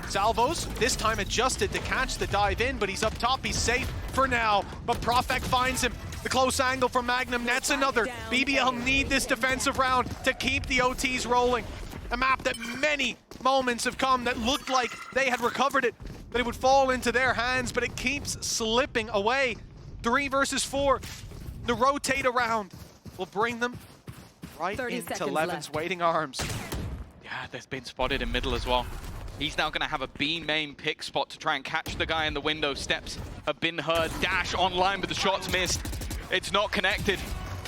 Salvos, this time adjusted to catch the dive in, but he's up top, he's safe for now. But Profek finds him. The close angle from Magnum nets another. BBL need this defensive round to keep the OTs rolling. A map that many moments have come that looked like they had recovered it, that it would fall into their hands, but it keeps slipping away. 3 versus 4. The rotate around will bring them right into Levin's waiting arms. Yeah, they've been spotted in middle as well. He's now going to have a B main pick spot to try and catch the guy in the window. Steps have been heard. Dash online, but the shot's missed. It's not connected.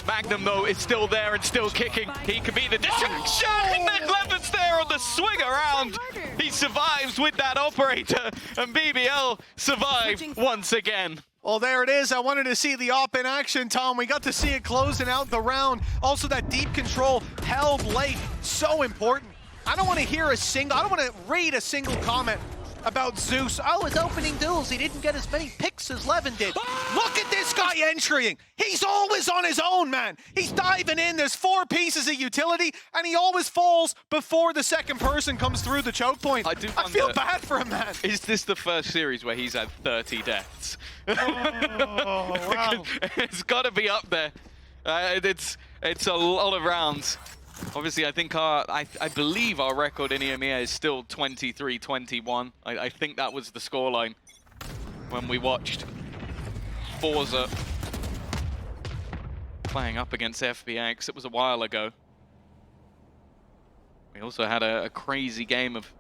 Magnum, though, is still there and still kicking. He could be the distraction. And then Levin's there on the swing around. He survives with that operator, and BBL survive once again. Well, there it is. I wanted to see the op in action, Tom. We got to see it closing out the round. Also, that deep control held late. So important. I don't want to read a single comment about Zeus. Oh, his opening duels, he didn't get as many picks as Levin did. Look at this guy entering. He's always on his own, man. He's diving in. There's 4 pieces of utility, and he always falls before the second person comes through the choke point. I feel bad for him, man. Is this the first series where he's had 30 deaths? Oh, wow. It's got to be up there. It's a lot of rounds. Obviously, I think I believe our record in EMEA is still 23-21. I think that was the scoreline when we watched Forza playing up against FBX. It was a while ago. We also had a crazy game of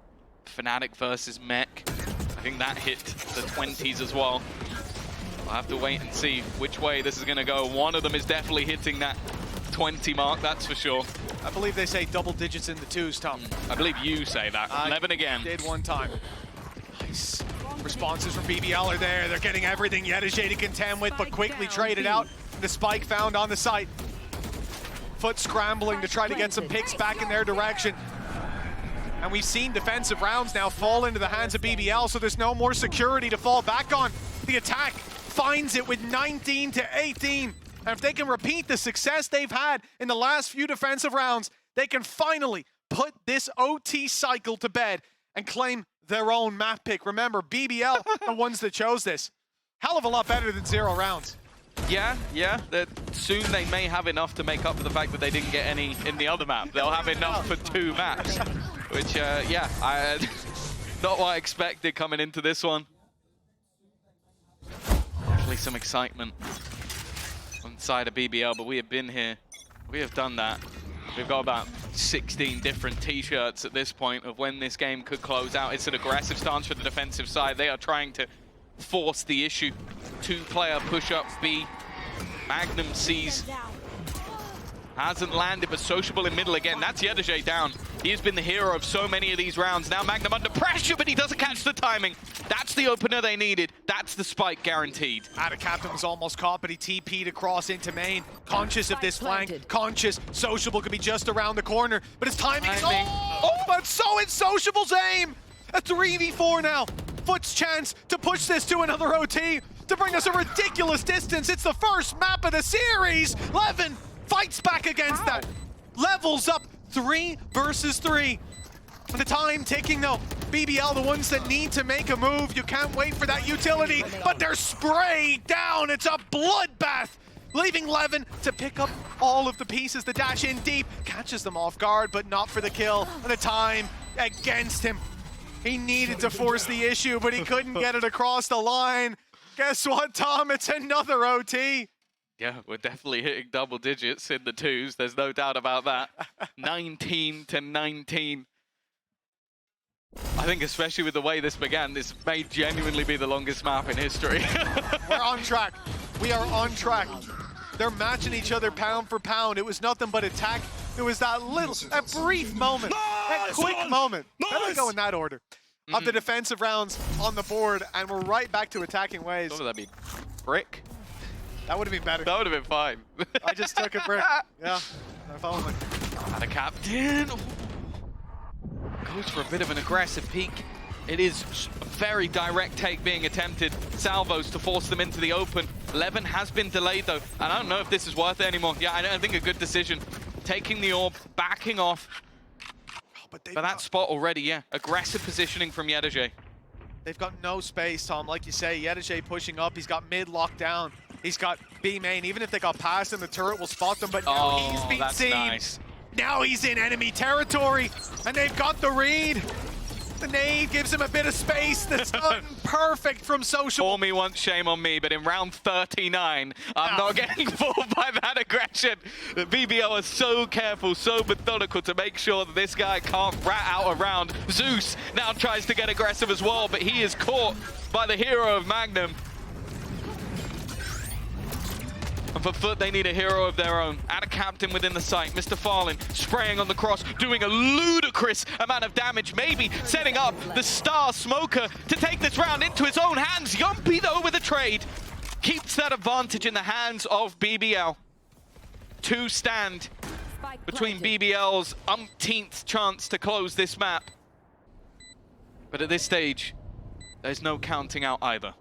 Fnatic versus Mech. I think that hit the 20s as well. We'll have to wait and see which way this is going to go. One of them is definitely hitting that 20 mark, that's for sure. I believe they say double digits in the 2s, Tom. I believe you say that. 11 again. Did one time. Nice. Responses from BBL are there. They're getting everything Yedajay to contend with, but quickly traded out. The spike found on the site. FUT scrambling to try to get some picks back in their direction. And we've seen defensive rounds now fall into the hands of BBL, so there's no more security to fall back on. The attack finds it with 19-18. And if they can repeat the success they've had in the last few defensive rounds, they can finally put this OT cycle to bed and claim their own map pick. Remember, BBL, the ones that chose this. Hell of a lot better than 0 rounds. Yeah. That soon they may have enough to make up for the fact that they didn't get any in the other map. They'll have enough for 2 maps, which, not what I expected coming into this one. Definitely some excitement on the side of BBL, but we have been here. We have done that. We've got about 16 different t-shirts at this point of when this game could close out. It's an aggressive stance for the defensive side. They are trying to force the issue. 2-player push-up B. Magnum sees. Hasn't landed, but sociable in middle again. That's Yedajay down. He has been the hero of so many of these rounds. Now Magnum under pressure, but he doesn't catch the timing. That's the opener they needed. That's the spike guaranteed. Captain was almost caught, but he TP'd across into main. Conscious of this flank, conscious. Sociable could be just around the corner, but his timing is but so is Sociable's aim! A 3v4 now. FUT's chance to push this to another OT, to bring us a ridiculous distance. It's the first map of the series. Levin fights back against that. Levels up 3 versus 3. The time ticking though. BBL, the ones that need to make a move. You can't wait for that utility, but they're sprayed down. It's a bloodbath, leaving Levin to pick up all of the pieces. The dash in deep catches them off guard, but not for the kill. And the time against him. He needed to force the issue, but he couldn't get it across the line. Guess what, Tom? It's another OT. Yeah, we're definitely hitting double digits in the 2s. There's no doubt about that. 19-19. I think especially with the way this began, this may genuinely be the longest map in history. We're on track. We are on track. They're matching each other pound for pound. It was nothing but attack. It was that brief moment, that quick moment. How do I go in that order? of the defensive rounds on the board, and we're right back to attacking ways. What would that be? Brick? That would have been better. That would have been fine. I just took a brick. Yeah, if only. And a captain goes for a bit of an aggressive peek. It is a very direct take being attempted. Salvos to force them into the open. Levin has been delayed though. And I don't know if this is worth it anymore. Yeah, I think a good decision. Taking the orb, backing off. But that spot already, yeah. Aggressive positioning from Yedajay. They've got no space, Tom. Like you say, Yedajay pushing up. He's got mid locked down. He's got B main. Even if they got past him, the turret will spot them. But now he's been seen. Nice. Now he's in enemy territory, and they've got the read. The nade gives him a bit of space. The stun, perfect from Social. For me once, shame on me, but in round 39, I'm not getting fooled by that aggression. The BBL is so careful, so methodical to make sure that this guy can't rat out a round. Zeus now tries to get aggressive as well, but he is caught by the hero of Magnum. And for FUT, they need a hero of their own. Add a captain within the site. Mr. Farlin spraying on the cross, doing a ludicrous amount of damage, maybe setting up the Star Smoker to take this round into his own hands. Yumpy, though, with a trade. Keeps that advantage in the hands of BBL. Two stand between BBL's umpteenth chance to close this map. But at this stage, there's no counting out either.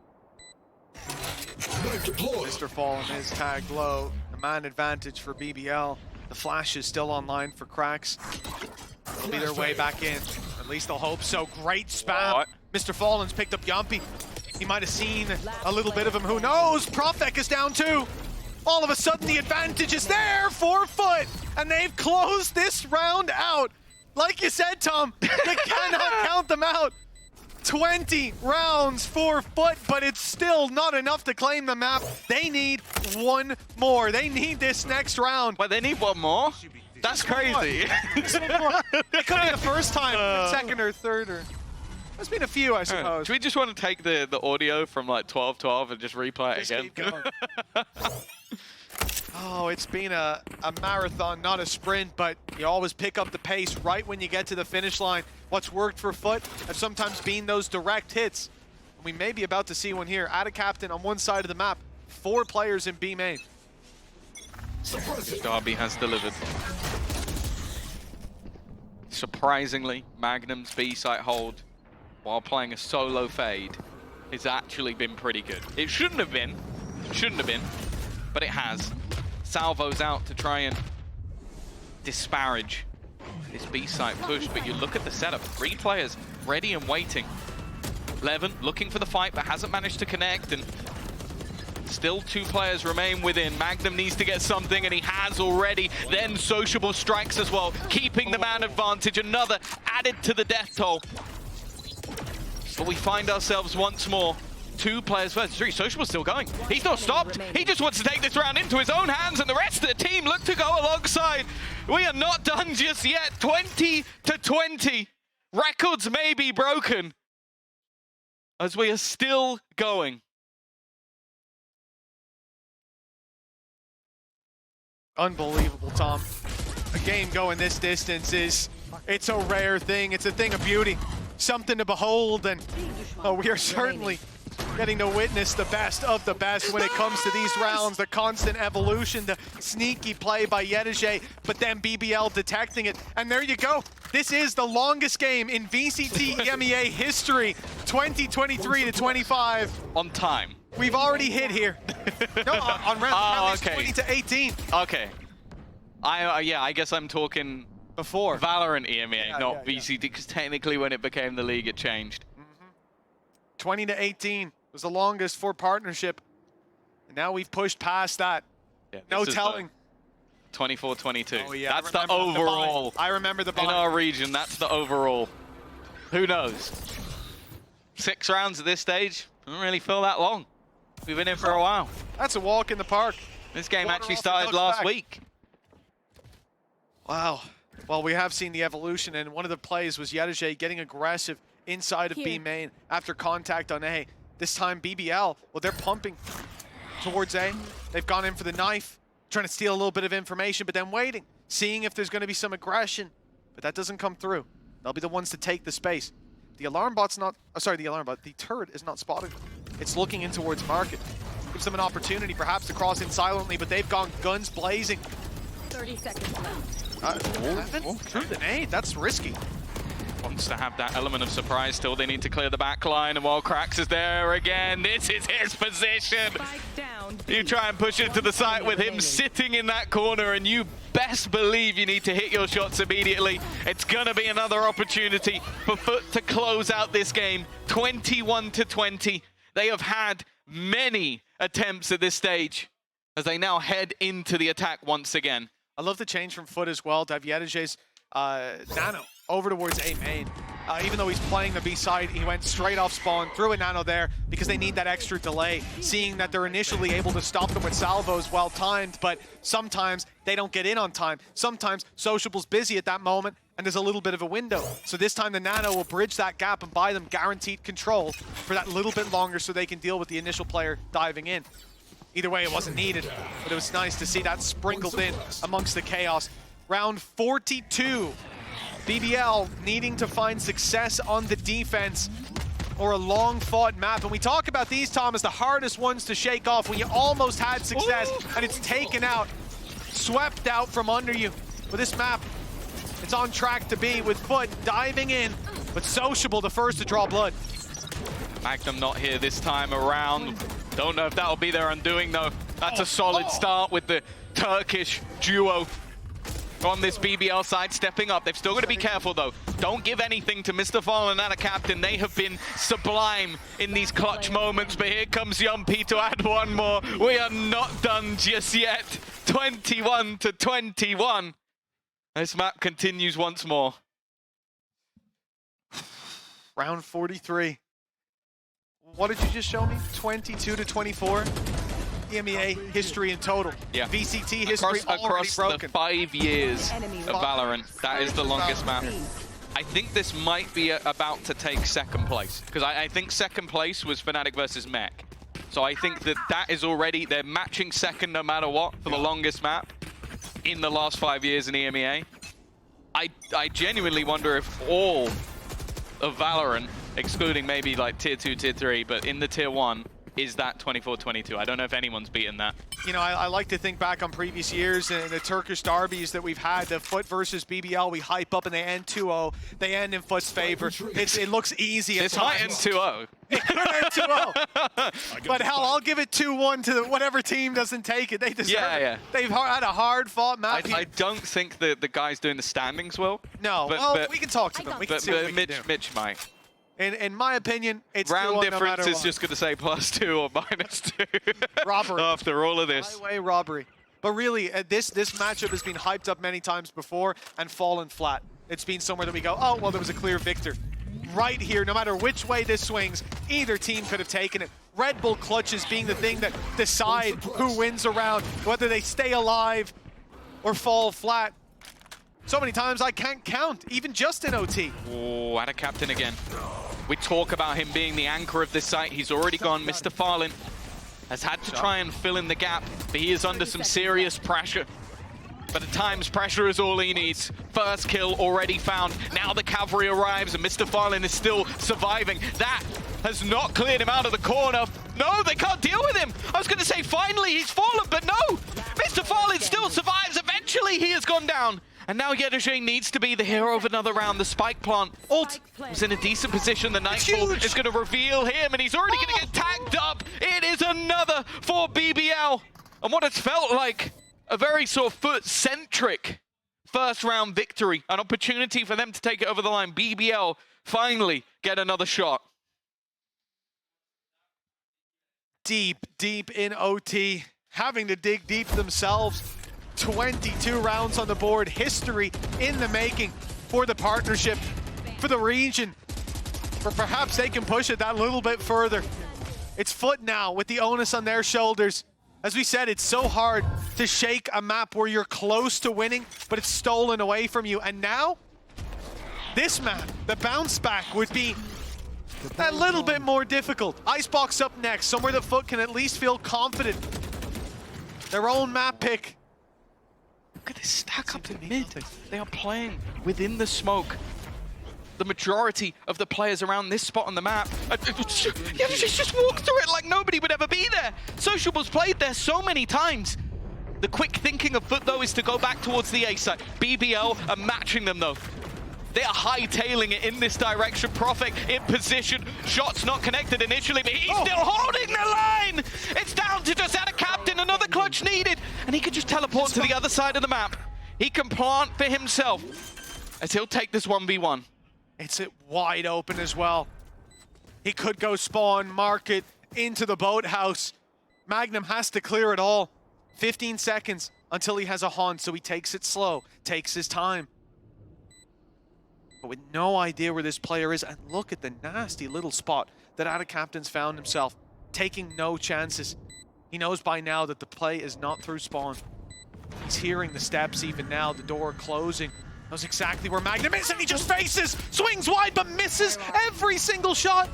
Mr. Fallen is tagged low. The man advantage for BBL. The flash is still online for Cracks. They'll be their way back in. At least they'll hope so. Great spam. What? Mr. Fallen's picked up Yumpy. He might have seen a little bit of him. Who knows? Profek is down too. All of a sudden, the advantage is there for FUT. And they've closed this round out. Like you said, Tom, they cannot count them out. 20 rounds for FUT, but it's still not enough to claim the map. They need one more. They need this next round. But they need one more? That's crazy. It could be the first time, second or third, or there's been a few, I suppose. Do we just want to take the audio from like 12-12 and just replay it again? Keep going. Oh, it's been a marathon, not a sprint, but you always pick up the pace right when you get to the finish line. What's worked for FUT have sometimes been those direct hits. We may be about to see one here. Add a captain on one side of the map. 4 players in B main. Derby has delivered. Surprisingly, Magnum's B site hold, while playing a solo fade, has actually been pretty good. It shouldn't have been, but it has. Salvo's out to try and disparage this B-site push, but you look at the setup. 3 players ready and waiting. Levin looking for the fight, but hasn't managed to connect, and still 2 players remain within. Magnum needs to get something, and he has already. Then Sociable strikes as well, keeping the man advantage. Another added to the death toll. But we find ourselves once more 2 players versus 3. Sociable's still going. He's not stopped. He just wants to take this round into his own hands, and the rest of the team look to go alongside. We are not done just yet. 20-20. Records may be broken as we are still going. Unbelievable, Tom. A game going this distance it's a rare thing. It's a thing of beauty. Something to behold, and we are certainly getting to witness the best of the best when it comes to these rounds. The constant evolution, the sneaky play by Yedajay, but then BBL detecting it. And there you go. This is the longest game in VCT EMEA history, 2023-25. On time. We've already hit here. No, on round okay. 20-18. Okay. I guess I'm talking before VALORANT EMEA, not VCT, because technically when it became the league, it changed. 20-18 was the longest for partnership. And now we've pushed past that. Yeah, no telling. 24-22. Oh, yeah, that's the overall. I remember the in our region, that's the overall. Who knows? 6 rounds at this stage. Doesn't really feel that long. We've been in for a while. That's a walk in the park. This game actually started last week. Wow. Well, we have seen the evolution, and one of the plays was Yedajay getting aggressive inside of B main after contact on A. This time BBL, well, they're pumping towards A. They've gone in for the knife, trying to steal a little bit of information, but then waiting, seeing if there's going to be some aggression. But that doesn't come through. They'll be the ones to take the space. The alarm bot's not, sorry, the alarm bot, the turret is not spotted. It's looking in towards market. Gives them an opportunity perhaps to cross in silently, but they've gone guns blazing. 30 seconds left. Through the nade, that's risky. Wants to have that element of surprise still. They need to clear the back line, and while Krax is there again, this is his position. Spike down. You try and push it to the side with him sitting in that corner, and you best believe you need to hit your shots immediately. It's gonna be another opportunity for FUT to close out this game, 21-20. They have had many attempts at this stage as they now head into the attack once again. I love the change from FUT as well. Daviedge's Nano over towards A main. Even though he's playing the B side, he went straight off spawn, threw a Nano there because they need that extra delay, seeing that they're initially able to stop them with salvos well timed, but sometimes they don't get in on time. Sometimes Sociable's busy at that moment and there's a little bit of a window. So this time the Nano will bridge that gap and buy them guaranteed control for that little bit longer so they can deal with the initial player diving in. Either way, it wasn't needed, but it was nice to see that sprinkled in amongst the chaos. Round 42. BBL needing to find success on the defense or a long-fought map. And we talk about these, Tom, as the hardest ones to shake off when you almost had success and it's taken out, swept out from under you. But this map, it's on track to be with FUT diving in, but Sociable the first to draw blood. Magnum not here this time around. Don't know if that'll be their undoing though. That's a solid start with the Turkish duo on this BBL side stepping up. They've still got to be careful though. Don't give anything to Mr. Fallen and a captain. They have been sublime in these clutch moments, but here comes Yumpy to add one more. We are not done just yet. 21-21. This map continues once more. Round 43. What did you just show me? 22-24? EMEA history in total. Yeah. VCT history already broken. The 5 years of Valorant, that is the longest map. I think this might be about to take second place, because I think second place was Fnatic versus Mech. So I think that is already, they're matching second no matter what for the longest map in the last 5 years in EMEA. I genuinely wonder if all of Valorant, excluding maybe like tier 2, tier 3, but in the tier 1, is that 24-22. I don't know if anyone's beaten that. You know, I like to think back on previous years and the Turkish derbies that we've had, the FUT versus BBL, we hype up and they end 2-0. They end in FUT's favor. It looks easy at times. This might end 2-0. It could end 2-0. But hell, I'll give it 2-1 to whatever team doesn't take it. They deserve it. They've had a hard-fought map. I don't think the guys doing the standings will. No, but we can talk to them. We can see what we can do. Mitch might. In my opinion, it's round difference is just going to say +2 or -2. Robbery. After all of this. Highway robbery. But really, this matchup has been hyped up many times before and fallen flat. It's been somewhere that we go, oh, well, there was a clear victor. Right here, no matter which way this swings, either team could have taken it. Red Bull clutches being the thing that decide who wins a round, whether they stay alive or fall flat. So many times I can't count, even just in OT. Oh, at a captain again. We talk about him being the anchor of this site. He's already gone. Mr. Farlin has had to try and fill in the gap, but he is under some serious pressure. But at times, pressure is all he needs. First kill already found. Now the cavalry arrives, and Mr. Farlin is still surviving. That has not cleared him out of the corner. No, they can't deal with him. I was going to say, finally, he's fallen, but no. Mr. Farlin still survives. Eventually, he has gone down. And now Yedege needs to be the hero of another round. The spike plant ult was in a decent position. The Nightfall is going to reveal him, and he's already going to get tagged up. It is another for BBL. And what it's felt like a very sort of FUT-centric first round victory. An opportunity for them to take it over the line. BBL finally get another shot. Deep in OT, having to dig deep themselves. 22 rounds on the board, history in the making for the partnership, for the region. But perhaps they can push it that little bit further. It's FUT now with the onus on their shoulders. As we said, it's so hard to shake a map where you're close to winning, but it's stolen away from you. And now, this map, the bounce back would be a little bit more difficult. Icebox up next, somewhere that FUT can at least feel confident. Their own map pick. Look at this stack up in mid. They are playing within the smoke. the majority of the players around this spot on the map. Just walked through it like nobody would ever be there. Sociable's played there so many times. The quick thinking of FUT, though, is to go back towards the A side. BBL are matching them, though. They are hightailing it in this direction. Profek in position. Shots not connected initially, but he's still holding the line. It's down to just add a captain. Another clutch needed. And he could just teleport to the other side of the map. He can plant for himself as he'll take this 1v1. It's it wide open as well. He could go spawn, mark it into the boathouse. Magnum has to clear it all. 15 seconds until he has a haunt, so he takes it slow, takes his time. But with no idea where this player is, and look at the nasty little spot that Ada Captain's found himself, taking no chances. He knows by now that the play is not through spawn. He's hearing the steps even now, the door closing. Knows exactly where Magnum is, and he just faces, swings wide, but misses every single shot.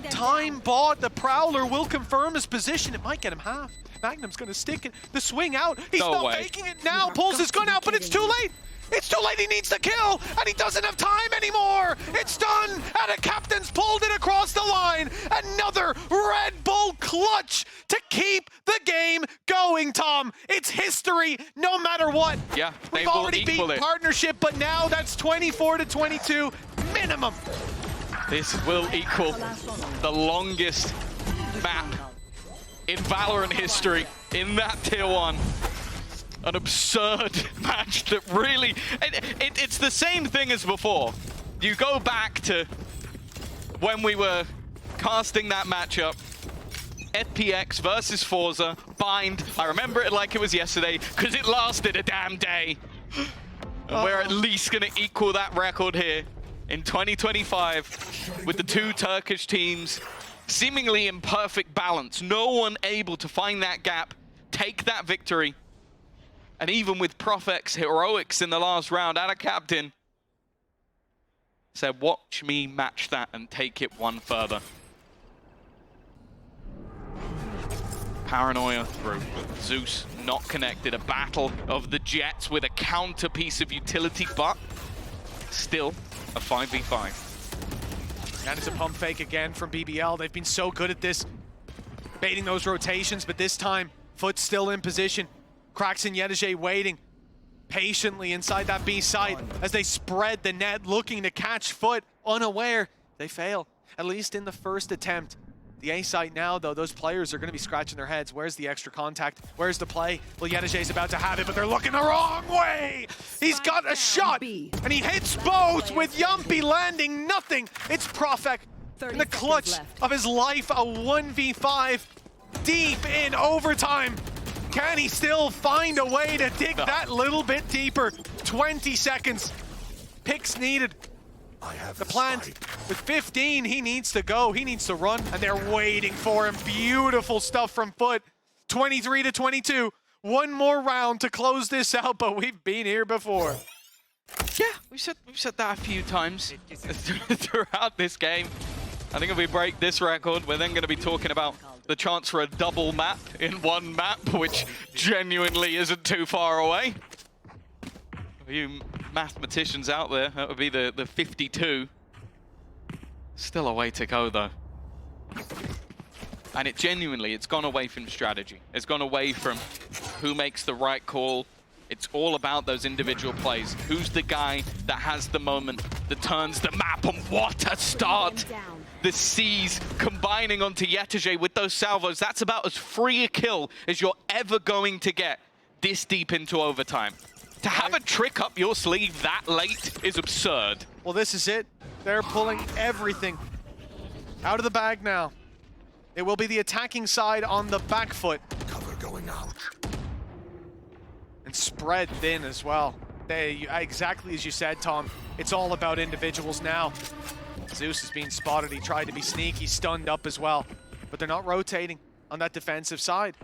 Time bought, the Prowler will confirm his position. It might get him half. Magnum's gonna stick it, the swing out. He's not making it now, pulls his gun out, but it's too late. It's too late, he needs to kill, and he doesn't have time anymore! It's done, and a captain's pulled it across the line! Another Red Bull clutch to keep the game going, Tom! It's history, no matter what! Yeah, they We've will already equal beat it. partnership, but now that's 24-22 minimum! This will equal the longest map in Valorant history in that tier 1. An absurd match that really... It's the same thing as before. You go back to when we were casting that matchup. FPX versus Forza, Bind. I remember it like it was yesterday because it lasted a damn day. And we're at least going to equal that record here in 2025 with the two Turkish teams seemingly in perfect balance. No one able to find that gap, take that victory. And even with Profek's heroics in the last round, Ada Captain said, watch me match that and take it one further. Paranoia through. Zeus not connected. A battle of the Jets with a counter piece of utility, but still a 5v5. That is a pump fake again from BBL. They've been so good at this, baiting those rotations, but this time, FUT's still in position. Krax and Yedege waiting patiently inside that B site as they spread the net, looking to catch FUT, unaware. They fail, at least in the first attempt. The A site now, though, those players are going to be scratching their heads. Where's the extra contact? Where's the play? Well, Yedege's about to have it, but they're looking the wrong way. He's got a shot, and he hits both with Yumpy landing nothing. It's Profek in the clutch of his life, a 1v5 deep in overtime. Can he still find a way to dig that little bit deeper? 20 seconds. Picks needed. The plant with 15, he needs to go. He needs to run, and they're waiting for him. Beautiful stuff from FUT. 23-22. One more round to close this out, but we've been here before. Yeah, we've said that a few times throughout this game. I think if we break this record, we're then going to be talking about the chance for a double map in one map, which genuinely isn't too far away. For you mathematicians out there, that would be the 52. Still a way to go, though. And it's gone away from strategy. It's gone away from who makes the right call. It's all about those individual plays. Who's the guy that has the moment that turns the map, and what a start! The C's combining onto Yetege with those salvos. That's about as free a kill as you're ever going to get this deep into overtime. To have a trick up your sleeve that late is absurd. Well, this is it. They're pulling everything out of the bag now. It will be the attacking side on the back foot. Cover going out. And spread thin as well. Exactly as you said, Tom, it's all about individuals now. Zeus is being spotted. He tried to be sneaky, stunned up as well. But they're not rotating on that defensive side.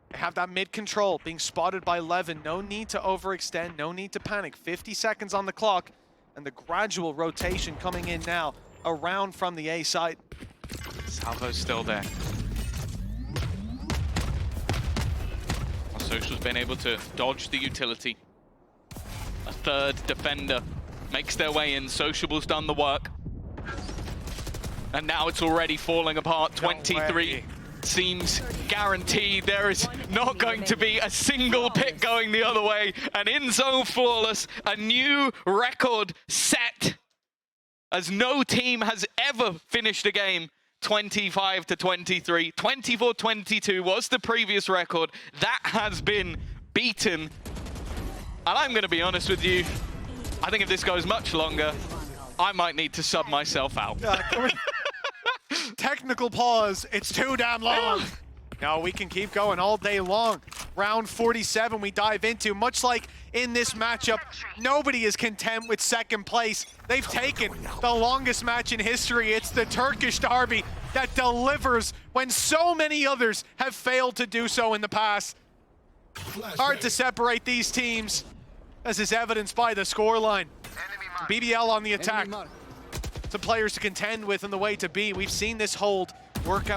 They have that mid control, being spotted by Levin. No need to overextend, no need to panic. 50 seconds on the clock, and the gradual rotation coming in now around from the A side. Salvo's still there. Social's been able to dodge the utility. A third defender makes their way in. Sociable's done the work. And now it's already falling apart. 23 seems guaranteed. There is not going to be a single pick going the other way. And in zone flawless, a new record set, as no team has ever finished a game 25-23. 24-22 was the previous record. That has been beaten. And I'm going to be honest with you, I think if this goes much longer, I might need to sub myself out. Technical pause. It's too damn long. No, we can keep going all day long. Round 47 we dive into. Much like in this matchup, nobody is content with second place. They've taken the longest match in history. It's the Turkish derby that delivers when so many others have failed to do so in the past. Hard to separate these teams, as is evidenced by the scoreline. BBL on the attack. Some players to contend with on the way to B. We've seen this hold work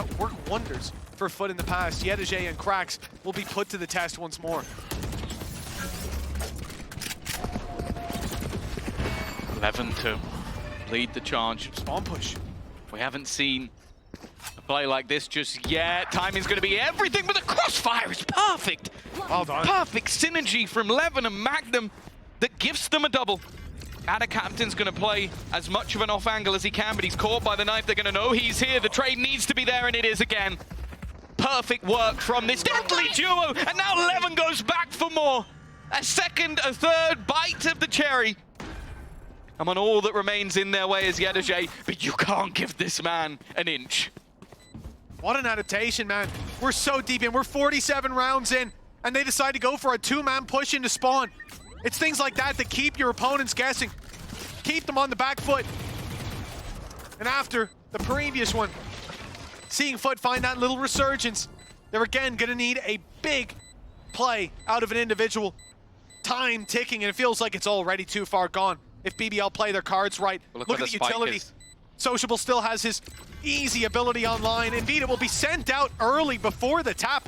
wonders for FUT in the past. Yedege and Cracks will be put to the test once more. 11 to lead the charge. Spawn push. We haven't seen a play like this just yet. Timing's going to be everything, but the crossfire is perfect. Well done. Perfect synergy from Levin and Magnum that gives them a double. Ada Captain's going to play as much of an off angle as he can, but he's caught by the knife. They're going to know he's here. The trade needs to be there, and it is again. Perfect work from this deadly duo, and now Levin goes back for more. A second, a third bite of the cherry. And on all that remains in their way is Yedege, but you can't give this man an inch. What an adaptation, man. We're so deep in. We're 47 rounds in, and they decide to go for a two-man push into spawn. It's things like that that keep your opponents guessing, keep them on the back foot. And after the previous one, seeing FUT find that little resurgence, they're again gonna need a big play out of an individual. Time ticking, and it feels like it's already too far gone. If BBL play their cards right, look at the utility. Sociable still has his easy ability online. And Vita will be sent out early before the tap.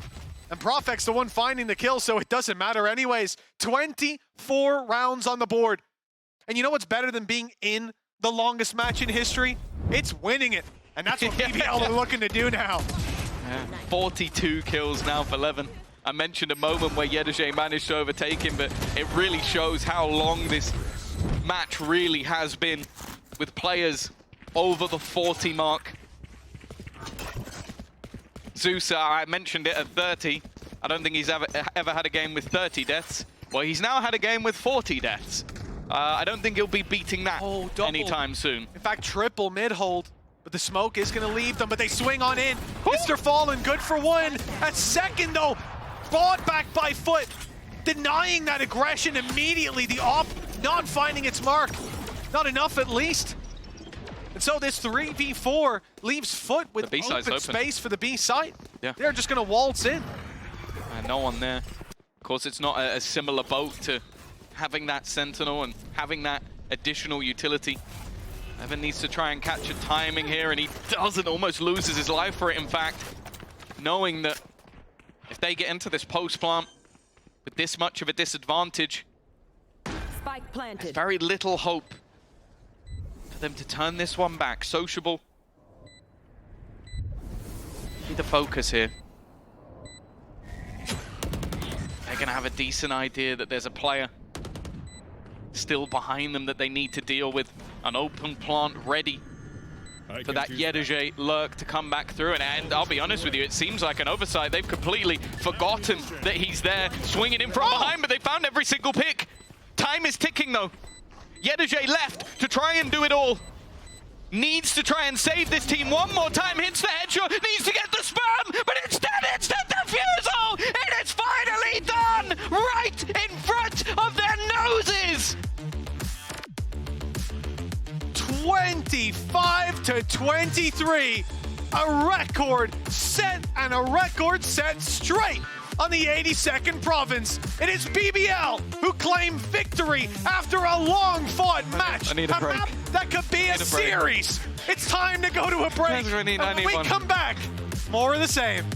And Profec's the one finding the kill, so it doesn't matter anyways. 24 rounds on the board. And you know what's better than being in the longest match in history? It's winning it. And that's what BBL are looking to do now. Yeah. 42 kills now for Levin. I mentioned a moment where Yedege managed to overtake him, but it really shows how long this match really has been, with players over the 40 mark. Zeus, I mentioned it at 30. I don't think he's ever had a game with 30 deaths. Well, he's now had a game with 40 deaths. I don't think he'll be beating that anytime soon. In fact, triple mid-hold. But the smoke is going to leave them, but they swing on in. Mr. Fallen, good for one. At second, though, bought back by FUT. Denying that aggression immediately. The op not finding its mark. Not enough, at least. And so this 3v4 leaves FUT with open space for the B site. Yeah. They're just going to waltz in. No one there. Of course, it's not a similar boat to having that Sentinel and having that additional utility. Evan needs to try and catch a timing here, and he doesn't, almost loses his life for it, in fact. Knowing that if they get into this post plant with this much of a disadvantage, Spike planted. there's very little hope for them to turn this one back. Sociable. Be the focus here. They're going to have a decent idea that there's a player still behind them that they need to deal with. An open plant ready for that Yedege lurk to come back through. And I'll be honest with you, it seems like an oversight. They've completely forgotten that he's there, swinging in from behind, but they found every single pick. Time is ticking, though. Yedege left to try and do it all. Needs to try and save this team one more time. Hits the headshot, needs to get the spam, but instead it's the defusal! It is finally done! Right in front of their noses! 25-23. A record set, and a record set straight on the 82nd province. It is BBL who claim victory after a long-fought match. I need a break. Map that could be a series. It's time to go to a break. I need when we come back, more of the same.